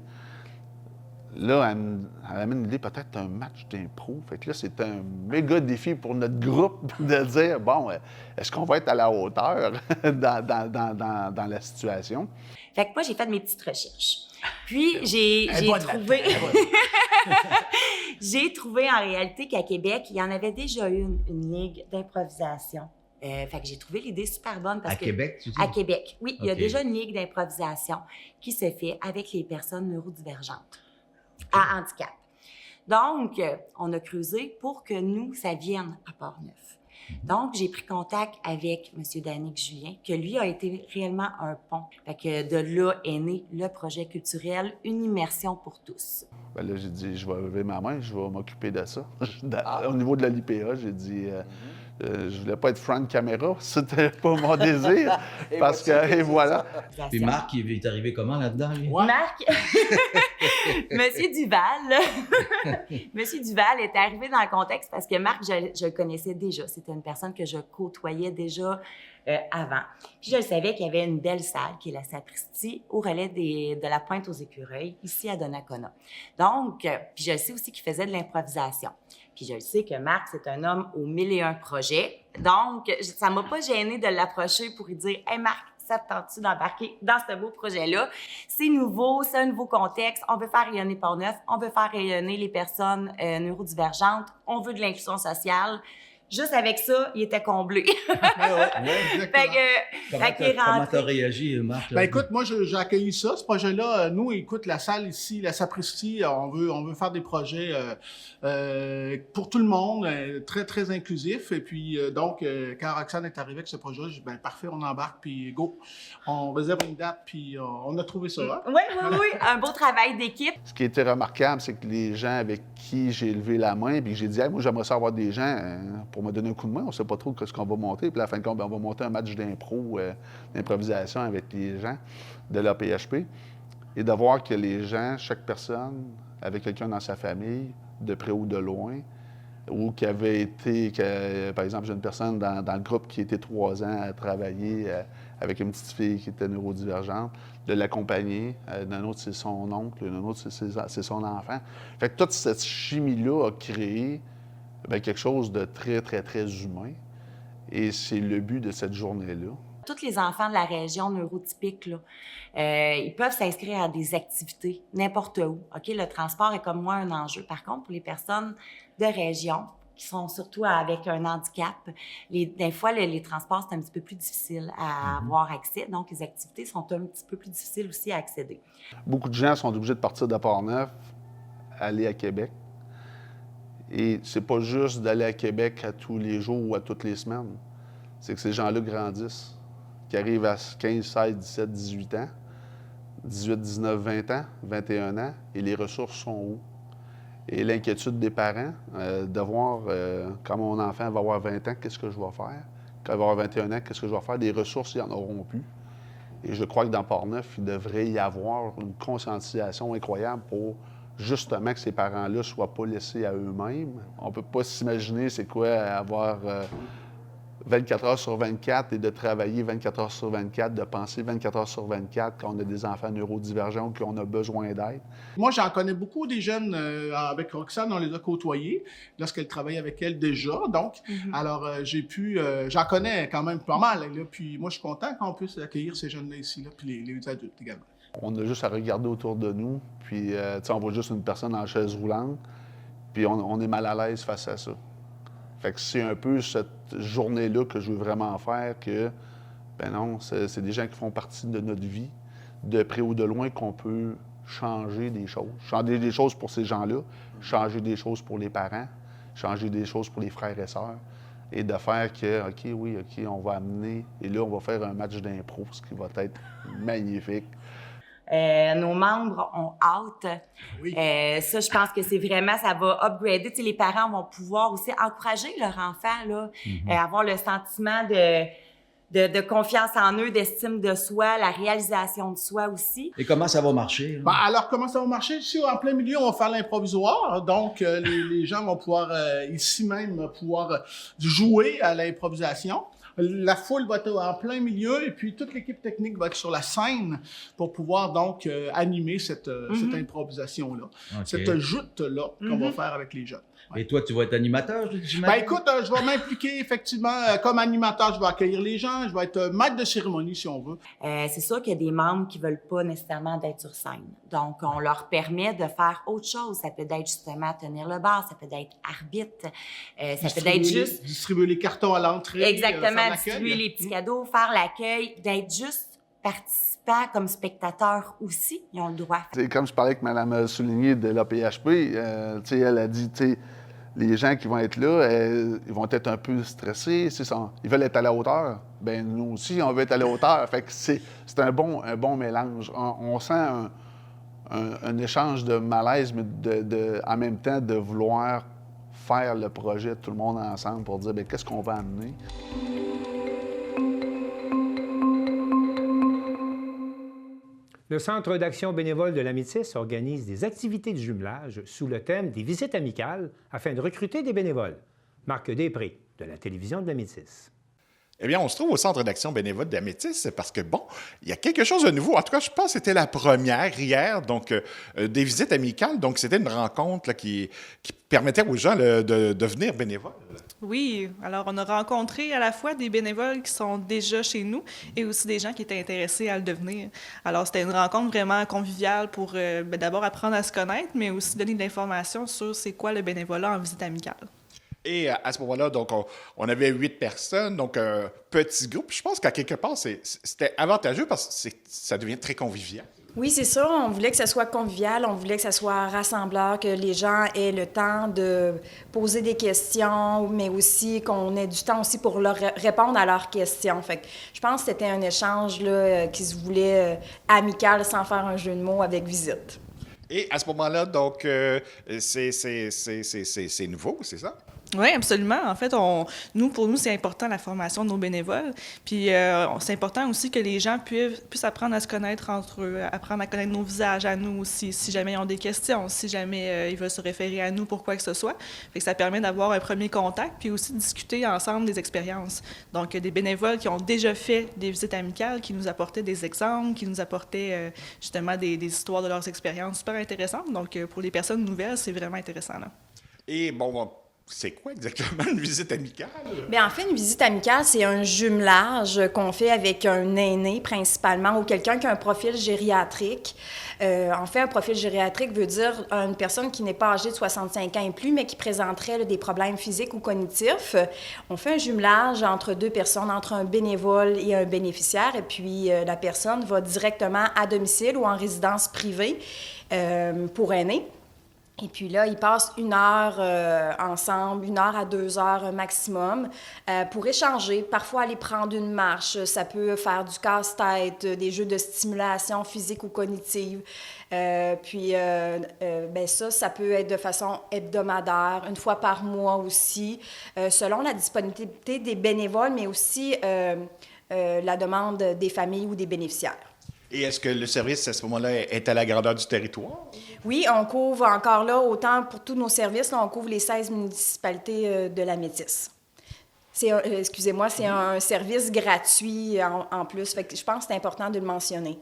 là, elle amène l'idée peut-être un match d'impro. Fait que là, c'est un méga défi pour notre groupe de dire, bon, est-ce qu'on va être à la hauteur dans la situation? Fait que moi, j'ai fait mes petites recherches. Puis, j'ai trouvé... j'ai trouvé en réalité qu'à Québec, il y en avait déjà eu une ligue d'improvisation. Fait que j'ai trouvé l'idée super bonne parce que... À Québec, tu dis? À Québec, oui. Il y a déjà une ligue d'improvisation qui se fait avec les personnes neurodivergentes à handicap. Donc, on a creusé pour que nous, ça vienne à Port-Neuf. Donc, j'ai pris contact avec M. Danick Julien, que lui a été réellement un pont. Fait que de là est né le projet culturel Une immersion pour tous. Bien là, j'ai dit, je vais lever ma main, je vais m'occuper de ça. Au niveau de la LIPA, j'ai dit... je voulais pas être front caméra, c'était pas mon désir, parce que, et voilà. Puis Marc, il est arrivé comment là-dedans, lui? Marc, Monsieur Duval, Monsieur Duval est arrivé dans le contexte parce que Marc, je le connaissais déjà. C'était une personne que je côtoyais déjà avant. Puis je savais qu'il y avait une belle salle, qui est la Sapristie, au relais de la Pointe aux Écureuils, ici à Donnacona. Donc, puis je sais aussi qu'il faisait de l'improvisation. Puis je sais que Marc, c'est un homme aux 1001 projets. Donc, ça m'a pas gêné de l'approcher pour lui dire « Hey Marc, ça te tente-tu d'embarquer dans ce beau projet-là? C'est nouveau, c'est un nouveau contexte. On veut faire rayonner Port-Neuf, on veut faire rayonner les personnes neurodivergentes, on veut de l'inclusion sociale. » Juste avec ça, il était comblé. Comment t'as réagi, Marc? Ben écoute, moi, j'ai accueilli ça, ce projet-là. Nous, écoute, la salle ici, la Sapristie, on veut faire des projets pour tout le monde, très, très inclusifs. Et puis, donc, quand Roxane est arrivée avec ce projet, j'ai dit, ben parfait, on embarque, puis go. On réserve une date, puis on a trouvé ça. Hein? Oui. Un beau travail d'équipe. Ce qui était remarquable, c'est que les gens avec qui j'ai levé la main, puis j'ai dit, hey, moi, j'aimerais ça avoir des gens pour me donner un coup de main. On ne sait pas trop ce qu'on va monter. Puis à la fin de compte, on va monter un match d'impro, d'improvisation avec les gens de l'APHP. Et de voir que les gens, chaque personne, avait quelqu'un dans sa famille, de près ou de loin, ou qui avait été, par exemple, j'ai une personne dans le groupe qui était 3 ans à travailler avec une petite fille qui était neurodivergente, de l'accompagner. D'un autre, c'est son oncle, d'un autre, c'est son enfant. Fait que toute cette chimie-là a créé quelque chose de très, très, très humain. Et c'est le but de cette journée-là. Tous les enfants de la région neurotypique, là, ils peuvent s'inscrire à des activités n'importe où. OK? Le transport est comme moi un enjeu. Par contre, pour les personnes de région qui sont surtout avec un handicap, des fois, les transports, c'est un petit peu plus difficile à avoir accès. Donc, les activités sont un petit peu plus difficiles aussi à accéder. Beaucoup de gens sont obligés de partir de Port-Neuf, aller à Québec. Et c'est pas juste d'aller à Québec à tous les jours ou à toutes les semaines. C'est que ces gens-là grandissent, qui arrivent à 15, 16, 17, 18 ans, 18, 19, 20 ans, 21 ans, et les ressources sont où? Et l'inquiétude des parents de voir quand mon enfant va avoir 20 ans, qu'est-ce que je vais faire? Quand il va avoir 21 ans, qu'est-ce que je vais faire? Des ressources, ils n'en auront plus. Et je crois que dans Port-Neuf, il devrait y avoir une conscientisation incroyable pour justement que ces parents-là ne soient pas laissés à eux-mêmes. On ne peut pas s'imaginer c'est quoi avoir 24 heures sur 24 et de travailler 24 heures sur 24, de penser 24 heures sur 24 quand on a des enfants neurodivergents ou qu'on a besoin d'aide. Moi, j'en connais beaucoup des jeunes. Avec Roxane, on les a côtoyés lorsqu'elle travaillait avec elle déjà. Donc, alors, j'en connais quand même pas mal. Là, puis moi, je suis content qu'on puisse accueillir ces jeunes-là ici, là, puis les adultes également. On a juste à regarder autour de nous, puis on voit juste une personne en chaise roulante, puis on est mal à l'aise face à ça. Fait que c'est un peu cette journée-là que je veux vraiment faire, que, ben non, c'est des gens qui font partie de notre vie, de près ou de loin, qu'on peut changer des choses. Changer des choses pour ces gens-là, changer des choses pour les parents, changer des choses pour les frères et sœurs, et de faire que, OK, on va amener, et là, on va faire un match d'impro, ce qui va être magnifique. Nos membres ont hâte. Ça, je pense que c'est vraiment, ça va upgrader. Tu sais, les parents vont pouvoir aussi encourager leur enfant, là, avoir le sentiment de confiance en eux, d'estime de soi, la réalisation de soi aussi. Et comment ça va marcher? Ben, alors, comment ça va marcher? Ici, en plein milieu, on va faire l'improvisoire. Donc, les gens vont pouvoir, ici même, pouvoir jouer à l'improvisation. La foule va être en plein milieu et puis toute l'équipe technique va être sur la scène pour pouvoir donc animer cette improvisation-là, cette joute-là qu'on va faire avec les jeunes. Ouais. Et toi, tu vas être animateur, j'imagine? Ben écoute, je vais m'impliquer effectivement comme animateur, je vais accueillir les gens, je vais être maître de cérémonie si on veut. C'est sûr qu'il y a des membres qui veulent pas nécessairement d'être sur scène. Donc, on leur permet de faire autre chose. Ça peut être justement tenir le bar, ça peut être arbitre, ça peut être juste... Distribuer les cartons à l'entrée. Exactement, distribuer les petits cadeaux, faire l'accueil, d'être juste participant comme spectateur aussi, ils ont le droit. T'sais, comme je parlais avec Mme Souligné de l'APHP, elle a dit, les gens qui vont être là, ils vont être un peu stressés, ils veulent être à la hauteur. Ben nous aussi, on veut être à la hauteur. Fait que c'est un bon mélange. On sent un échange de malaise, mais en même temps de vouloir faire le projet tout le monde ensemble pour dire, bien, qu'est-ce qu'on va amener? Le Centre d'action bénévole de la Métis organise des activités de jumelage sous le thème des visites amicales afin de recruter des bénévoles. Marc Després, de la télévision de la Métis. Eh bien, on se trouve au Centre d'action bénévole de la Métis parce que, bon, il y a quelque chose de nouveau. En tout cas, je pense que c'était la première hier, donc des visites amicales. Donc, c'était une rencontre là, qui permettait aux gens de devenir bénévoles. Oui, alors on a rencontré à la fois des bénévoles qui sont déjà chez nous et aussi des gens qui étaient intéressés à le devenir. Alors, c'était une rencontre vraiment conviviale pour d'abord apprendre à se connaître, mais aussi donner de l'information sur c'est quoi le bénévolat en visite amicale. Et à ce moment-là, donc, on avait 8 personnes, donc un petit groupe. Je pense qu'à quelque part, c'était avantageux parce que ça devient très convivial. Oui, c'est ça. On voulait que ça soit convivial, on voulait que ça soit rassembleur, que les gens aient le temps de poser des questions, mais aussi qu'on ait du temps aussi pour leur répondre à leurs questions. Fait que je pense que c'était un échange là, qui se voulait amical sans faire un jeu de mots avec visite. Et à ce moment-là, donc, c'est nouveau, c'est ça? Oui, absolument. En fait, pour nous, c'est important la formation de nos bénévoles. Puis, c'est important aussi que les gens puissent apprendre à se connaître entre eux, apprendre à connaître nos visages à nous aussi, si jamais ils ont des questions, si jamais ils veulent se référer à nous pour quoi que ce soit. Fait que ça permet d'avoir un premier contact, puis aussi de discuter ensemble des expériences. Donc, des bénévoles qui ont déjà fait des visites amicales, qui nous apportaient des exemples, qui nous apportaient justement des histoires de leurs expériences super intéressantes. Donc, pour les personnes nouvelles, c'est vraiment intéressant, là. Et bon, c'est quoi exactement une visite amicale? Bien, en fait, une visite amicale, c'est un jumelage qu'on fait avec un aîné principalement ou quelqu'un qui a un profil gériatrique. En fait, un profil gériatrique veut dire une personne qui n'est pas âgée de 65 ans et plus, mais qui présenterait là, des problèmes physiques ou cognitifs. On fait un jumelage entre deux personnes, entre un bénévole et un bénéficiaire, et puis la personne va directement à domicile ou en résidence privée pour aînés. Et puis là, ils passent 1 heure ensemble, 1 heure à 2 heures maximum, pour échanger, parfois aller prendre une marche. Ça peut faire du casse-tête, des jeux de stimulation physique ou cognitive. Puis ça peut être de façon hebdomadaire, 1 fois par mois aussi, selon la disponibilité des bénévoles, mais aussi la demande des familles ou des bénéficiaires. Et est-ce que le service, à ce moment-là, est à la grandeur du territoire? Oui, on couvre encore là, autant pour tous nos services, là, on couvre les 16 municipalités de la Métis. C'est un service gratuit en plus. Fait que je pense que c'est important de le mentionner.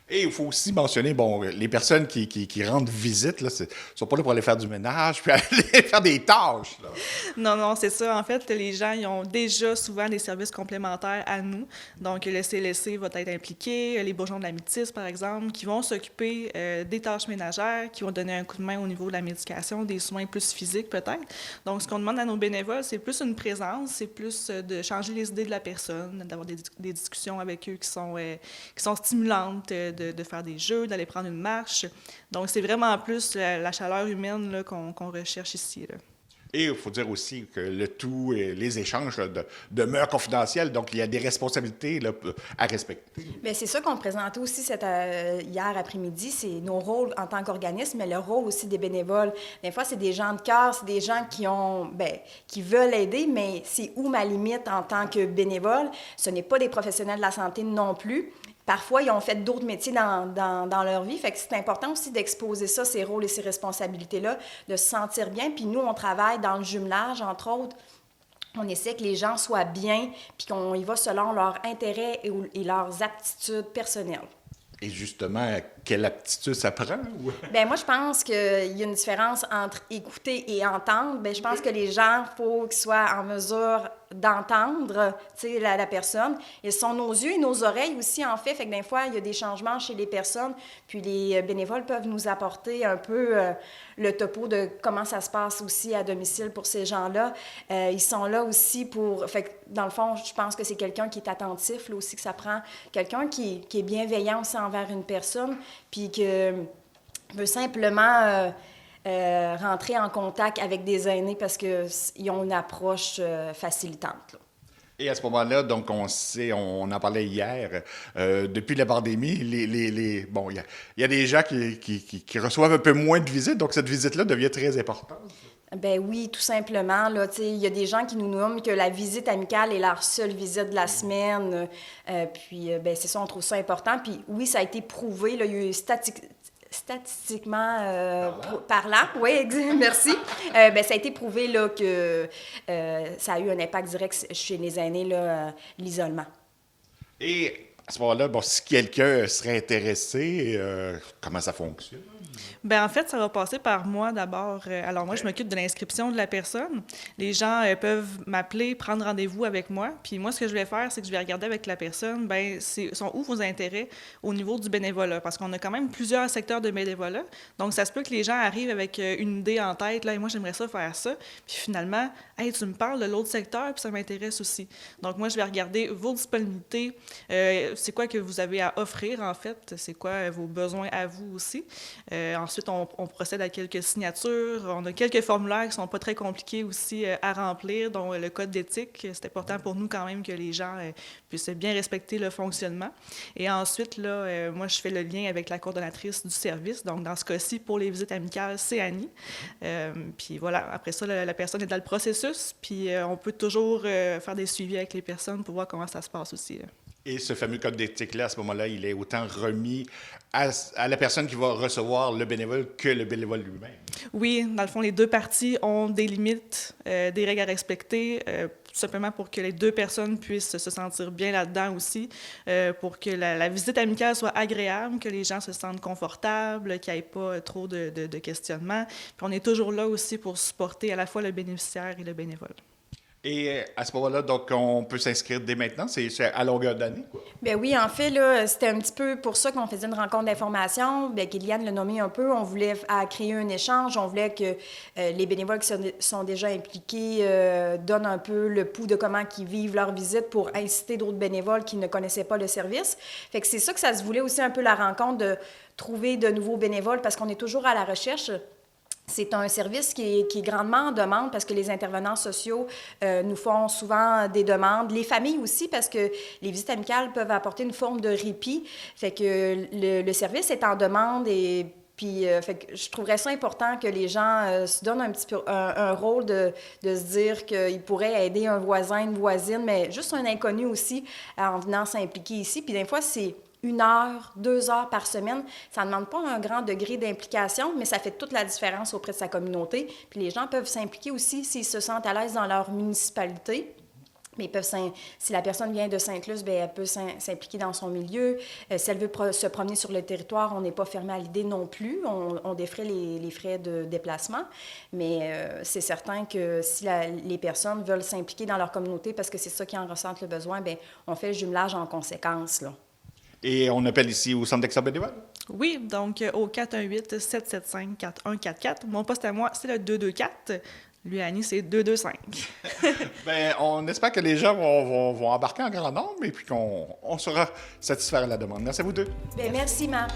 Et il faut aussi mentionner, bon, les personnes qui rendent visite, là, sont pas là pour aller faire du ménage, puis aller faire des tâches, là. Non, c'est ça. En fait, les gens, ils ont déjà souvent des services complémentaires à nous. Donc, le CLSC va être impliqué, les bourgeons de la Métis, par exemple, qui vont s'occuper des tâches ménagères, qui vont donner un coup de main au niveau de la médication, des soins plus physiques, peut-être. Donc, ce qu'on demande à nos bénévoles, c'est plus une présence, c'est plus de changer les idées de la personne, d'avoir des discussions avec eux qui sont stimulantes, de faire des jeux, d'aller prendre une marche. Donc, c'est vraiment plus la chaleur humaine là, qu'on recherche ici, là. Et il faut dire aussi que le tout, les échanges demeurent confidentiels, donc il y a des responsabilités là, à respecter. Bien, c'est ça qu'on présentait aussi hier après-midi, c'est nos rôles en tant qu'organisme, mais le rôle aussi des bénévoles. Des fois, c'est des gens de cœur, c'est des gens qui veulent aider, mais c'est où ma limite en tant que bénévole? Ce n'est pas des professionnels de la santé non plus. Parfois, ils ont fait d'autres métiers dans leur vie. Fait que c'est important aussi d'exposer ça, ces rôles et ces responsabilités-là, de se sentir bien. Puis nous, on travaille dans le jumelage, entre autres. On essaie que les gens soient bien, puis qu'on y va selon leurs intérêts et leurs aptitudes personnelles. Et justement, quelle aptitude ça prend? Bien, moi, je pense qu'il y a une différence entre écouter et entendre. Bien, je pense que les gens, il faut qu'ils soient en mesure d'entendre, tu sais, la personne. Et ce sont nos yeux et nos oreilles aussi, en fait. Fait que des fois, il y a des changements chez les personnes. Puis les bénévoles peuvent nous apporter un peu le topo de comment ça se passe aussi à domicile pour ces gens-là. Ils sont là aussi pour... Fait que, dans le fond, je pense que c'est quelqu'un qui est attentif, là aussi, que ça prend quelqu'un qui est bienveillant aussi envers une personne, puis qui veut simplement rentrer en contact avec des aînés parce qu'ils ont une approche facilitante, là. Et à ce moment-là, donc, on en parlait hier, depuis la pandémie, il y a des gens qui reçoivent un peu moins de visites, donc cette visite-là devient très importante. Ben oui, tout simplement. Là, il y a des gens qui nous nomment que la visite amicale est leur seule visite de la semaine. C'est ça, on trouve ça important. Puis oui, ça a été prouvé. Là, il y a eu statistiquement parlant, oui, merci. Ça a été prouvé là, que ça a eu un impact direct chez les aînés, là, l'isolement. Et à ce moment-là, si quelqu'un serait intéressé, comment ça fonctionne? Bien, en fait, ça va passer par moi d'abord. Alors, moi, je m'occupe de l'inscription de la personne. Les gens peuvent m'appeler, prendre rendez-vous avec moi. Puis moi, ce que je vais faire, c'est que je vais regarder avec la personne, sont où vos intérêts au niveau du bénévolat? Parce qu'on a quand même plusieurs secteurs de bénévolat. Donc, ça se peut que les gens arrivent avec une idée en tête, là, et moi, j'aimerais ça faire ça. Puis finalement, hey, tu me parles de l'autre secteur, puis ça m'intéresse aussi. Donc, moi, je vais regarder vos disponibilités, c'est quoi que vous avez à offrir, en fait, c'est quoi vos besoins à vous aussi. Ensuite, on procède à quelques signatures. On a quelques formulaires qui ne sont pas très compliqués aussi à remplir, dont le code d'éthique. C'est important pour nous quand même que les gens puissent bien respecter le fonctionnement. Et ensuite, là, moi, je fais le lien avec la coordonnatrice du service. Donc, dans ce cas-ci, pour les visites amicales, c'est Annie. Puis voilà, après ça, la personne est dans le processus. Puis on peut toujours faire des suivis avec les personnes pour voir comment ça se passe aussi. Et ce fameux code d'éthique-là, à ce moment-là, il est autant remis à la personne qui va recevoir le bénévole que le bénévole lui-même. Oui, dans le fond, les deux parties ont des limites, des règles à respecter, tout simplement pour que les deux personnes puissent se sentir bien là-dedans aussi, pour que la visite amicale soit agréable, que les gens se sentent confortables, qu'il n'y ait pas trop de questionnements. Puis on est toujours là aussi pour supporter à la fois le bénéficiaire et le bénévole. Et à ce moment-là, donc, on peut s'inscrire dès maintenant? C'est à longueur d'année, quoi? Bien oui, en fait, là, c'était un petit peu pour ça qu'on faisait une rencontre d'information. Bien, Kéliane l'a nommé un peu. On voulait créer un échange. On voulait que les bénévoles qui sont déjà impliqués donnent un peu le pouls de comment ils vivent leur visite pour inciter d'autres bénévoles qui ne connaissaient pas le service. Fait que c'est ça que ça se voulait aussi un peu la rencontre, de trouver de nouveaux bénévoles parce qu'on est toujours à la recherche. C'est un service qui est grandement en demande parce que les intervenants sociaux nous font souvent des demandes. Les familles aussi, parce que les visites amicales peuvent apporter une forme de répit. Fait que le service est en demande et puis fait que je trouverais ça important que les gens se donnent un petit peu un rôle de se dire qu'ils pourraient aider un voisin, une voisine, mais juste un inconnu aussi en venant s'impliquer ici. Puis des fois, c'est 1 heure, 2 heures par semaine. Ça ne demande pas un grand degré d'implication, mais ça fait toute la différence auprès de sa communauté. Puis les gens peuvent s'impliquer aussi s'ils se sentent à l'aise dans leur municipalité. Mais ils peuvent si la personne vient de Sainte-Luce, bien, elle peut s'impliquer dans son milieu. Si elle veut se promener sur le territoire, on n'est pas fermé à l'idée non plus. On défraie les frais de déplacement. Mais c'est certain que si les personnes veulent s'impliquer dans leur communauté parce que c'est ça qui en ressentent le besoin, bien, on fait le jumelage en conséquence, là. Et on appelle ici au Centre d'Excellence bénévole? Oui, donc au 418-775-4144. Mon poste à moi, c'est le 224. Lui, Annie, c'est 225. Bien, on espère que les gens vont embarquer en grand nombre et puis qu'on sera satisfaire à la demande. Merci à vous deux. Bien, merci, Marc.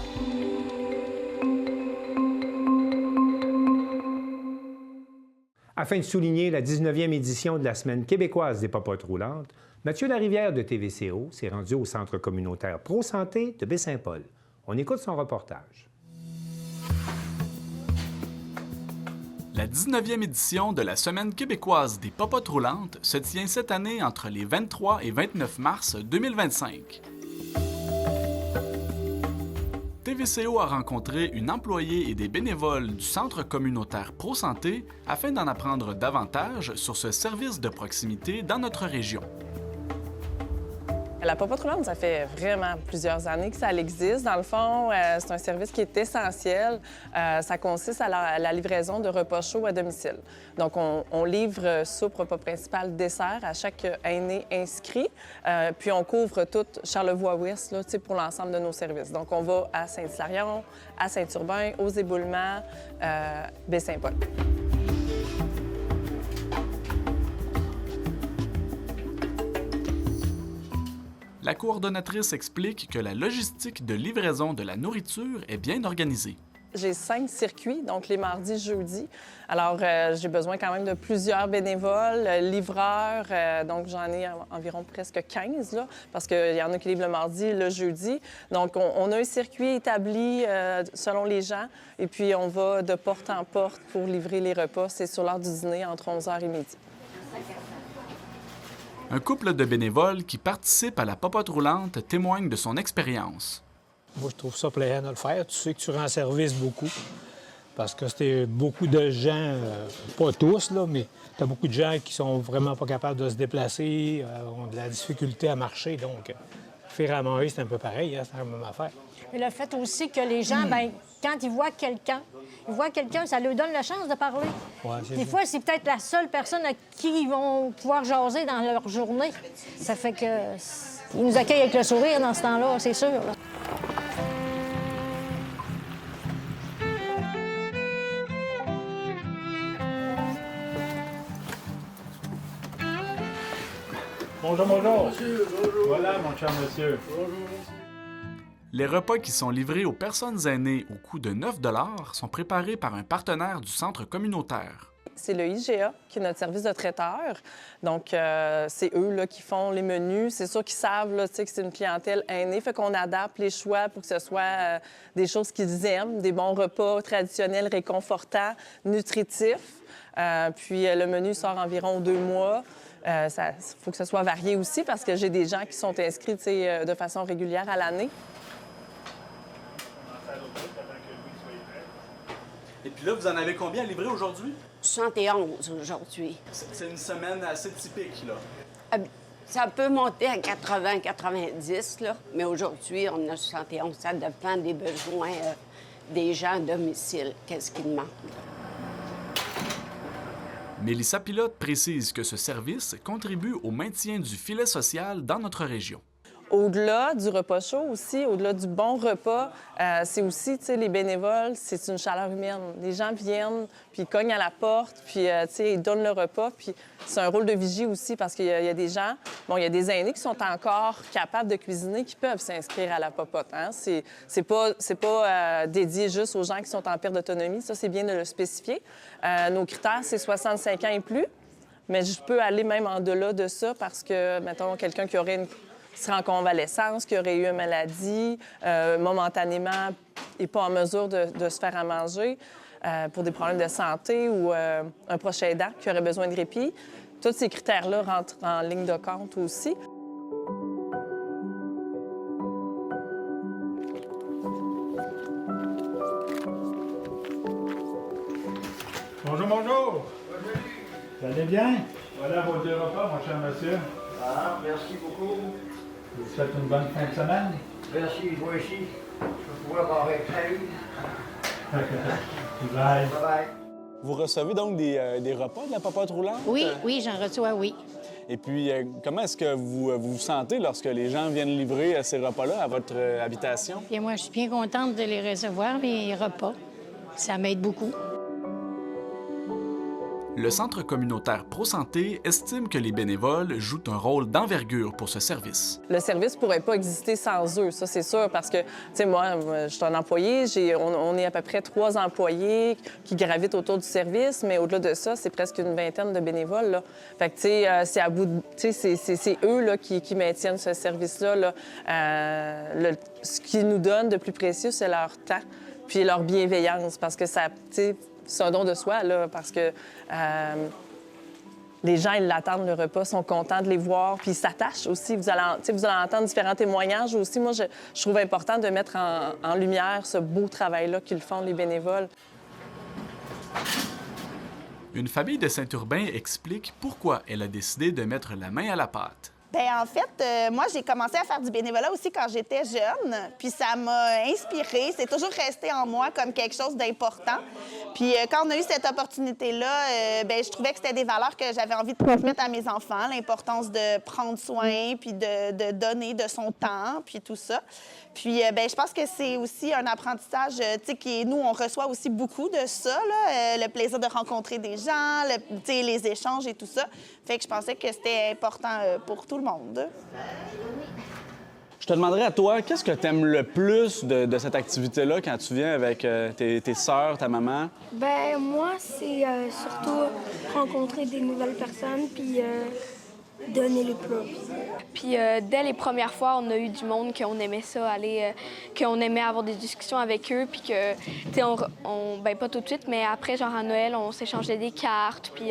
Afin de souligner la 19e édition de la Semaine québécoise des popotes roulantes, Mathieu Larivière de TVCO s'est rendu au Centre communautaire Pro-Santé de Baie-Saint-Paul. On écoute son reportage. La 19e édition de la Semaine québécoise des popotes roulantes se tient cette année entre les 23 et 29 mars 2025. TVCO a rencontré une employée et des bénévoles du Centre communautaire Pro-Santé afin d'en apprendre davantage sur ce service de proximité dans notre région. La popote roulante, ça fait vraiment plusieurs années que ça existe. Dans le fond, c'est un service qui est essentiel. Ça consiste à la livraison de repas chauds à domicile. Donc, on livre soupe, repas principal, dessert à chaque aîné inscrit. Puis, on couvre toute Charlevoix-Ouest pour l'ensemble de nos services. Donc, on va à Saint-Hilarion, à Saint-Urbain, aux Éboulements, Baie-Saint-Paul. La coordonnatrice explique que la logistique de livraison de la nourriture est bien organisée. J'ai 5 circuits, donc les mardis, jeudis. Alors, j'ai besoin quand même de plusieurs bénévoles, livreurs, donc j'en ai environ presque 15, là, parce qu'il y en a qui livrent le mardi, le jeudi. Donc, on a un circuit établi selon les gens, et puis on va de porte en porte pour livrer les repas. C'est sur l'heure du dîner, entre 11h et midi. Un couple de bénévoles qui participent à la popote roulante témoigne de son expérience. Moi, je trouve ça plaisant de le faire. Tu sais que tu rends service beaucoup. Parce que c'était beaucoup de gens, pas tous, là, mais tu as beaucoup de gens qui sont vraiment pas capables de se déplacer, ont de la difficulté à marcher. Donc, faire à manger, c'est un peu pareil, hein, c'est la même affaire. Et le fait aussi que les gens, bien, quand ils voient quelqu'un, ça leur donne la chance de parler. Ouais, des fois, c'est peut-être la seule personne à qui ils vont pouvoir jaser dans leur journée. Ça fait que ils nous accueillent avec le sourire dans ce temps-là, c'est sûr. Là. Bonjour, bonjour. Monsieur, bonjour. Voilà, mon cher monsieur. Bonjour. Les repas qui sont livrés aux personnes aînées au coût de 9 $ sont préparés par un partenaire du centre communautaire. C'est le IGA qui est notre service de traiteur. Donc, c'est eux là, qui font les menus. C'est sûr qu'ils savent là, que c'est une clientèle aînée. Fait qu'on adapte les choix pour que ce soit des choses qu'ils aiment, des bons repas traditionnels, réconfortants, nutritifs. Puis le menu sort environ 2 mois. Il faut que ce soit varié aussi parce que j'ai des gens qui sont inscrits de façon régulière à l'année. Et puis là, vous en avez combien à livrer aujourd'hui? 71 aujourd'hui. C'est une semaine assez typique, là. Ça peut monter à 80-90, là, mais aujourd'hui, on a 71. Ça dépend des besoins des gens à domicile. Qu'est-ce qu'ils demandent? Mélissa Pilote précise que ce service contribue au maintien du filet social dans notre région. Au-delà du repas chaud aussi, au-delà du bon repas, c'est aussi, tu sais, les bénévoles, c'est une chaleur humaine. Les gens viennent, puis ils cognent à la porte, puis, tu sais, ils donnent le repas. Puis c'est un rôle de vigie aussi parce qu'il y a des gens, bon, il y a des aînés qui sont encore capables de cuisiner, qui peuvent s'inscrire à la popote. Hein? C'est pas dédié juste aux gens qui sont en perte d'autonomie. Ça, c'est bien de le spécifier. Nos critères, c'est 65 ans et plus, mais je peux aller même en delà de ça parce que, mettons, quelqu'un qui serait en convalescence, qui aurait eu une maladie, momentanément n'est pas en mesure de se faire à manger pour des problèmes de santé ou un proche aidant qui aurait besoin de répit. Tous ces critères-là rentrent en ligne de compte aussi. Bonjour, bonjour. Vous allez bien? Voilà vos 2 repas, mon cher monsieur. Ah, merci beaucoup. Je vous souhaite une bonne fin de semaine. Merci, moi aussi. Je vais pouvoir avoir avec salut. Bye. Bye. Vous recevez donc des repas de la popote roulante? Oui, j'en reçois, oui. Et puis, comment est-ce que vous vous sentez lorsque les gens viennent livrer ces repas-là à votre habitation? Bien, moi, je suis bien contente de les recevoir, les repas. Ça m'aide beaucoup. Le Centre communautaire Pro-Santé estime que les bénévoles jouent un rôle d'envergure pour ce service. Le service ne pourrait pas exister sans eux, ça c'est sûr, parce que, tu sais, moi, je suis un employé, on est à peu près 3 employés qui gravitent autour du service, mais au-delà de ça, c'est presque une vingtaine de bénévoles, là. Fait que, tu sais, c'est à bout de... Tu sais, c'est eux, là, qui maintiennent ce service-là, là. Ce qu'ils nous donnent de plus précieux, c'est leur temps, puis leur bienveillance, parce que ça, tu sais, c'est un don de soi, là, parce que les gens, ils l'attendent, le repas, sont contents de les voir, puis ils s'attachent aussi. Vous allez entendre différents témoignages aussi. Moi, je trouve important de mettre en lumière ce beau travail-là qu'ils font, les bénévoles. Une famille de Saint-Urbain explique pourquoi elle a décidé de mettre la main à la pâte. Bien, en fait, moi, j'ai commencé à faire du bénévolat aussi quand j'étais jeune, puis ça m'a inspirée. C'est toujours resté en moi comme quelque chose d'important. Puis quand on a eu cette opportunité-là, bien, je trouvais que c'était des valeurs que j'avais envie de transmettre à mes enfants, l'importance de prendre soin, puis de donner de son temps, puis tout ça. Puis, bien, je pense que c'est aussi un apprentissage, tu sais, qui nous, on reçoit aussi beaucoup de ça, là, le plaisir de rencontrer des gens, tu sais, les échanges et tout ça. Fait que je pensais que c'était important pour tout le monde. Je te demanderais à toi, qu'est-ce que tu aimes le plus de cette activité-là quand tu viens avec tes sœurs, ta maman? Ben moi, c'est surtout rencontrer des nouvelles personnes, puis donner le plats. Puis dès les premières fois, on a eu du monde qu'on aimait ça, aller, qu'on aimait avoir des discussions avec eux, puis que, tu sais, ben pas tout de suite, mais après, genre à Noël, on s'échangeait des cartes, puis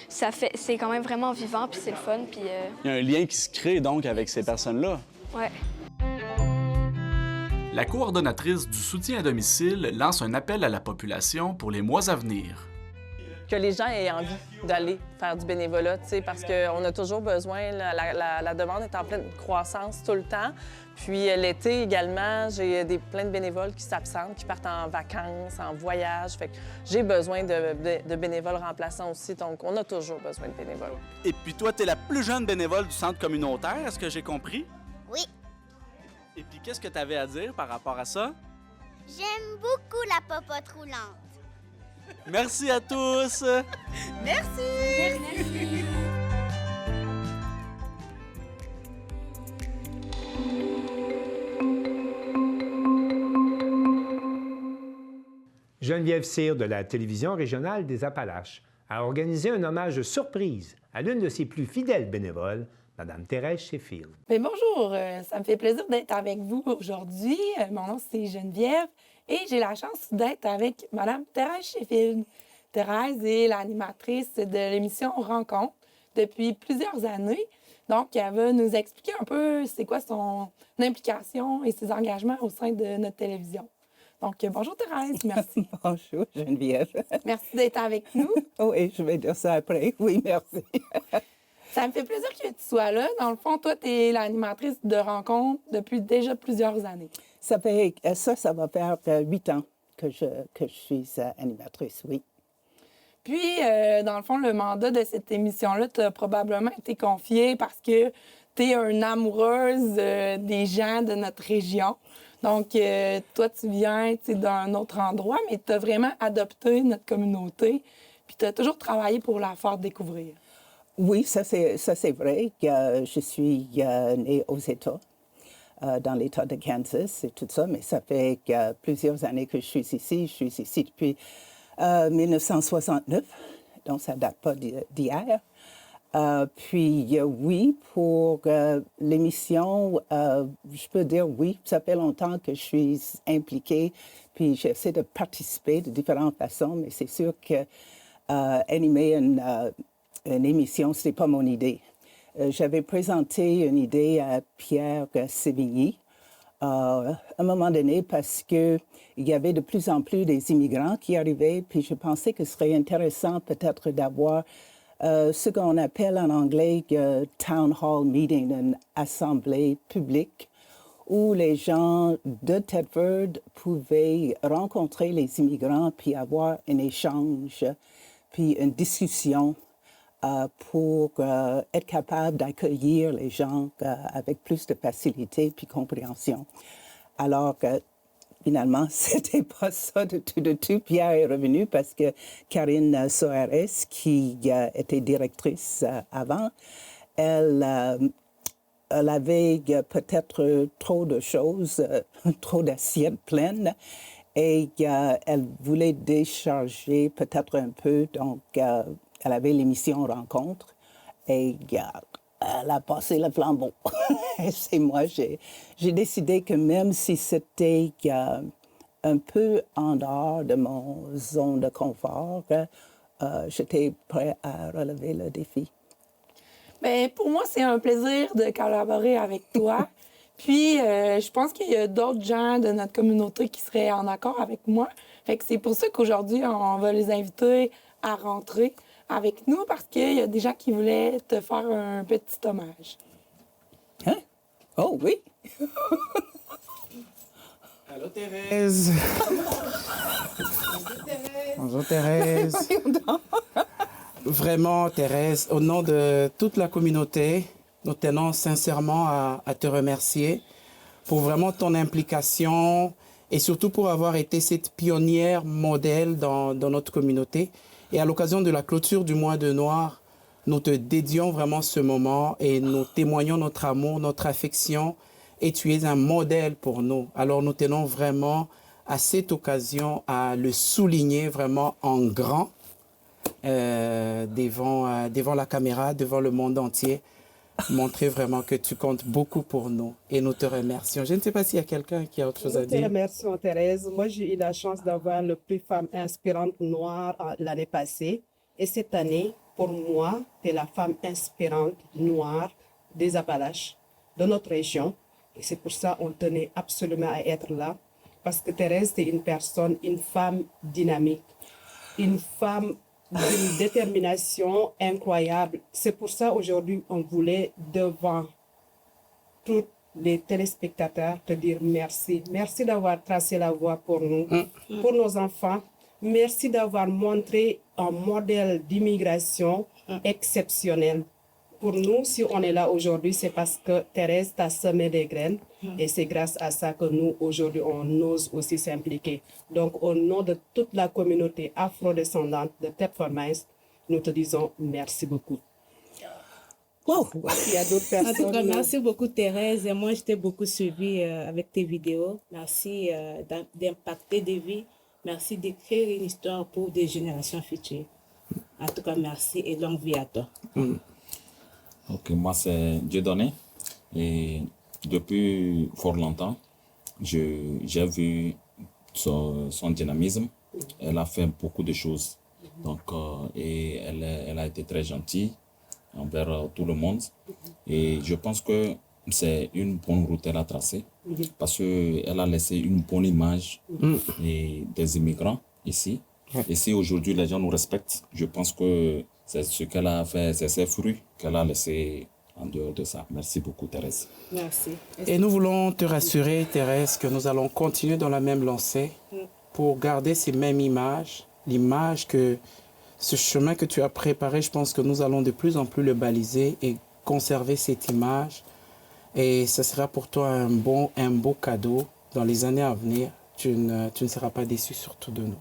c'est quand même vraiment vivant, puis c'est le fun, puis... Il y a un lien qui se crée donc avec ces personnes-là. Ouais. La coordonnatrice du soutien à domicile lance un appel à la population pour les mois à venir. Que les gens aient envie d'aller faire du bénévolat, tu sais, parce qu'on a toujours besoin, la demande est en pleine croissance tout le temps. Puis l'été également, j'ai plein de bénévoles qui s'absentent, qui partent en vacances, en voyage. Fait que j'ai besoin de bénévoles remplaçants aussi, donc on a toujours besoin de bénévoles. Et puis toi, tu es la plus jeune bénévole du centre communautaire, est-ce que j'ai compris? Oui. Et puis qu'est-ce que tu avais à dire par rapport à ça? J'aime beaucoup la popote roulante. Merci à tous! Merci! Merci! Geneviève Cyr de la télévision régionale des Appalaches a organisé un hommage surprise à l'une de ses plus fidèles bénévoles, Mme Thérèse Sheffield. Bien, bonjour, ça me fait plaisir d'être avec vous aujourd'hui. Mon nom, c'est Geneviève et j'ai la chance d'être avec Mme Thérèse Sheffield. Thérèse est l'animatrice de l'émission Rencontre depuis plusieurs années. Donc, elle va nous expliquer un peu c'est quoi son implication et ses engagements au sein de notre télévision. Donc, bonjour Thérèse, merci. Bonjour Geneviève. Merci d'être avec nous. Oui, je vais dire ça après. Oui, merci. Ça me fait plaisir que tu sois là. Dans le fond, toi, tu es l'animatrice de Rencontre depuis déjà plusieurs années. Ça va faire 8 ans que je suis animatrice, oui. Puis, dans le fond, le mandat de cette émission-là t'a probablement été confié parce que tu es une amoureuse des gens de notre région. Donc, toi, tu viens d'un autre endroit, mais tu as vraiment adopté notre communauté. Puis, tu as toujours travaillé pour la faire découvrir. Oui, ça c'est vrai. Je suis née aux États, dans l'État de Kansas et tout ça, mais ça fait plusieurs années que je suis ici. Je suis ici depuis 1969, donc ça ne date pas d'hier. Puis oui, pour l'émission, je peux dire oui, ça fait longtemps que je suis impliquée, puis j'essaie de participer de différentes façons, mais c'est sûr que animer une émission, ce n'est pas mon idée. J'avais présenté une idée à Pierre Sévigny à un moment donné parce qu'il y avait de plus en plus des immigrants qui arrivaient, puis je pensais que ce serait intéressant peut-être d'avoir ce qu'on appelle en anglais town hall meeting, une assemblée publique où les gens de Thetford pouvaient rencontrer les immigrants puis avoir un échange, puis une discussion pour être capable d'accueillir les gens avec plus de facilité puis compréhension. Alors, finalement, c'était pas ça de tout. Pierre est revenu parce que Karine Soares, qui était directrice avant, elle avait peut-être trop de choses, trop d'assiettes pleines, et elle voulait décharger peut-être un peu. Donc, elle avait l'émission Rencontre, et elle a passé le flambeau. Et c'est moi, j'ai décidé que même si c'était un peu en dehors de mon zone de confort, j'étais prêt à relever le défi. Bien, pour moi, c'est un plaisir de collaborer avec toi. Puis, je pense qu'il y a d'autres gens de notre communauté qui seraient en accord avec moi. Fait que c'est pour ça qu'aujourd'hui, on va les inviter à rentrer avec nous parce qu'il y a des gens qui voulaient te faire un petit hommage. Hein? Oh oui! Allô, Thérèse! Bonjour, Thérèse! Vraiment, Thérèse, au nom de toute la communauté, nous tenons sincèrement à te remercier pour vraiment ton implication et surtout pour avoir été cette pionnière modèle dans notre communauté. Et à l'occasion de la clôture du mois de Noir, nous te dédions vraiment ce moment et nous témoignons notre amour, notre affection et tu es un modèle pour nous. Alors nous tenons vraiment à cette occasion à le souligner vraiment en grand devant la caméra, devant le monde entier. Montrer vraiment que tu comptes beaucoup pour nous et nous te remercions. Je ne sais pas s'il y a quelqu'un qui a autre chose à dire. Nous te remercions, Thérèse. Moi, j'ai eu la chance d'avoir le prix Femme inspirante noire l'année passée. Et cette année, pour moi, tu es la femme inspirante noire des Appalaches, de notre région. Et c'est pour ça qu'on tenait absolument à être là. Parce que Thérèse, tu es une personne, une femme dynamique, une femme d'une détermination incroyable. C'est pour ça aujourd'hui on voulait devant tous les téléspectateurs te dire merci. Merci d'avoir tracé la voie pour nous, pour nos enfants. Merci d'avoir montré un modèle d'immigration exceptionnel. Pour nous, si on est là aujourd'hui, c'est parce que Thérèse t'a semé des graines et c'est grâce à ça que nous, aujourd'hui, on ose aussi s'impliquer. Donc, au nom de toute la communauté afrodescendante de Tête-Formaise, nous te disons merci beaucoup. Wow. Il y a d'autres personnes. En tout cas, merci beaucoup, Thérèse. Et moi, je t'ai beaucoup suivi avec tes vidéos. Merci d'impacter des vies. Merci d'écrire une histoire pour des générations futures. En tout cas, merci et longue vie à toi. Ok, moi c'est Dieudonné et depuis fort longtemps, j'ai vu son dynamisme. Elle a fait beaucoup de choses. Donc, et elle a été très gentille envers tout le monde. Et je pense que c'est une bonne route qu'elle a tracée parce qu'elle a laissé une bonne image des immigrants ici. Et si aujourd'hui les gens nous respectent, je pense que c'est ce qu'elle a fait, c'est ses fruits qu'elle a laissés en dehors de ça. Merci beaucoup, Thérèse. Merci. Et nous voulons te rassurer, Thérèse, que nous allons continuer dans la même lancée pour garder ces mêmes images, l'image que ce chemin que tu as préparé, je pense que nous allons de plus en plus le baliser et conserver cette image. Et ce sera pour toi un beau cadeau dans les années à venir. Tu ne seras pas déçu surtout de nous.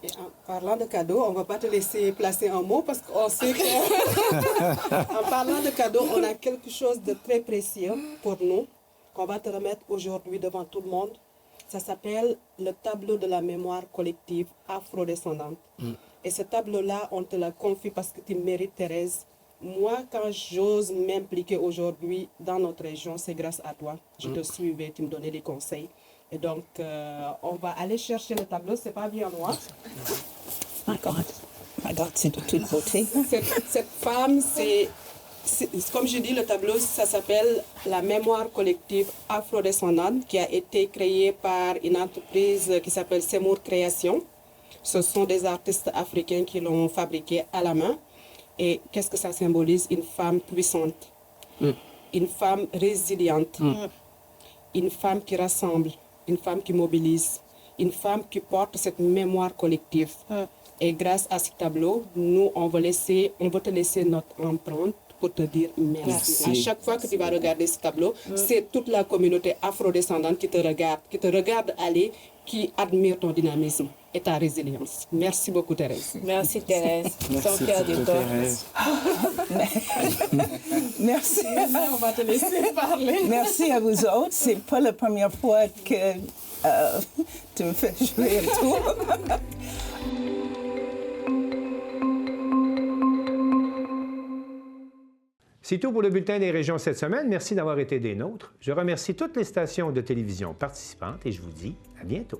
Et en parlant de cadeaux, on ne va pas te laisser placer un mot parce qu'on sait que... En parlant de cadeaux, on a quelque chose de très précieux pour nous qu'on va te remettre aujourd'hui devant tout le monde. Ça s'appelle le tableau de la mémoire collective afrodescendante. Et ce tableau-là, on te l'a confie parce que tu mérites, Thérèse. Moi, quand j'ose m'impliquer aujourd'hui dans notre région, c'est grâce à toi. Je te suivais, tu me donnais des conseils. Et donc, on va aller chercher le tableau. C'est pas bien noir. My God, c'est de toute beauté. Cette femme, c'est comme je dis, le tableau, ça s'appelle la mémoire collective afrodescendante qui a été créée par une entreprise qui s'appelle Semour Création. Ce sont des artistes africains qui l'ont fabriqué à la main. Et qu'est-ce que ça symbolise? Une femme puissante, une femme résiliente, une femme qui rassemble, une femme qui mobilise, une femme qui porte cette mémoire collective. Et grâce à ce tableau, nous, on va te laisser notre empreinte pour te dire merci. Merci. À chaque fois que tu vas regarder ce tableau, c'est toute la communauté afrodescendante qui te regarde aller, qui admire ton dynamisme et ta résilience. Merci beaucoup, Thérèse. Merci, Thérèse. Merci beaucoup, Thérèse. Merci. On va te laisser parler. Merci à vous autres. C'est pas la première fois que tu me fais jouer un tour. C'est tout pour le Bulletin des régions cette semaine. Merci d'avoir été des nôtres. Je remercie toutes les stations de télévision participantes et je vous dis à bientôt.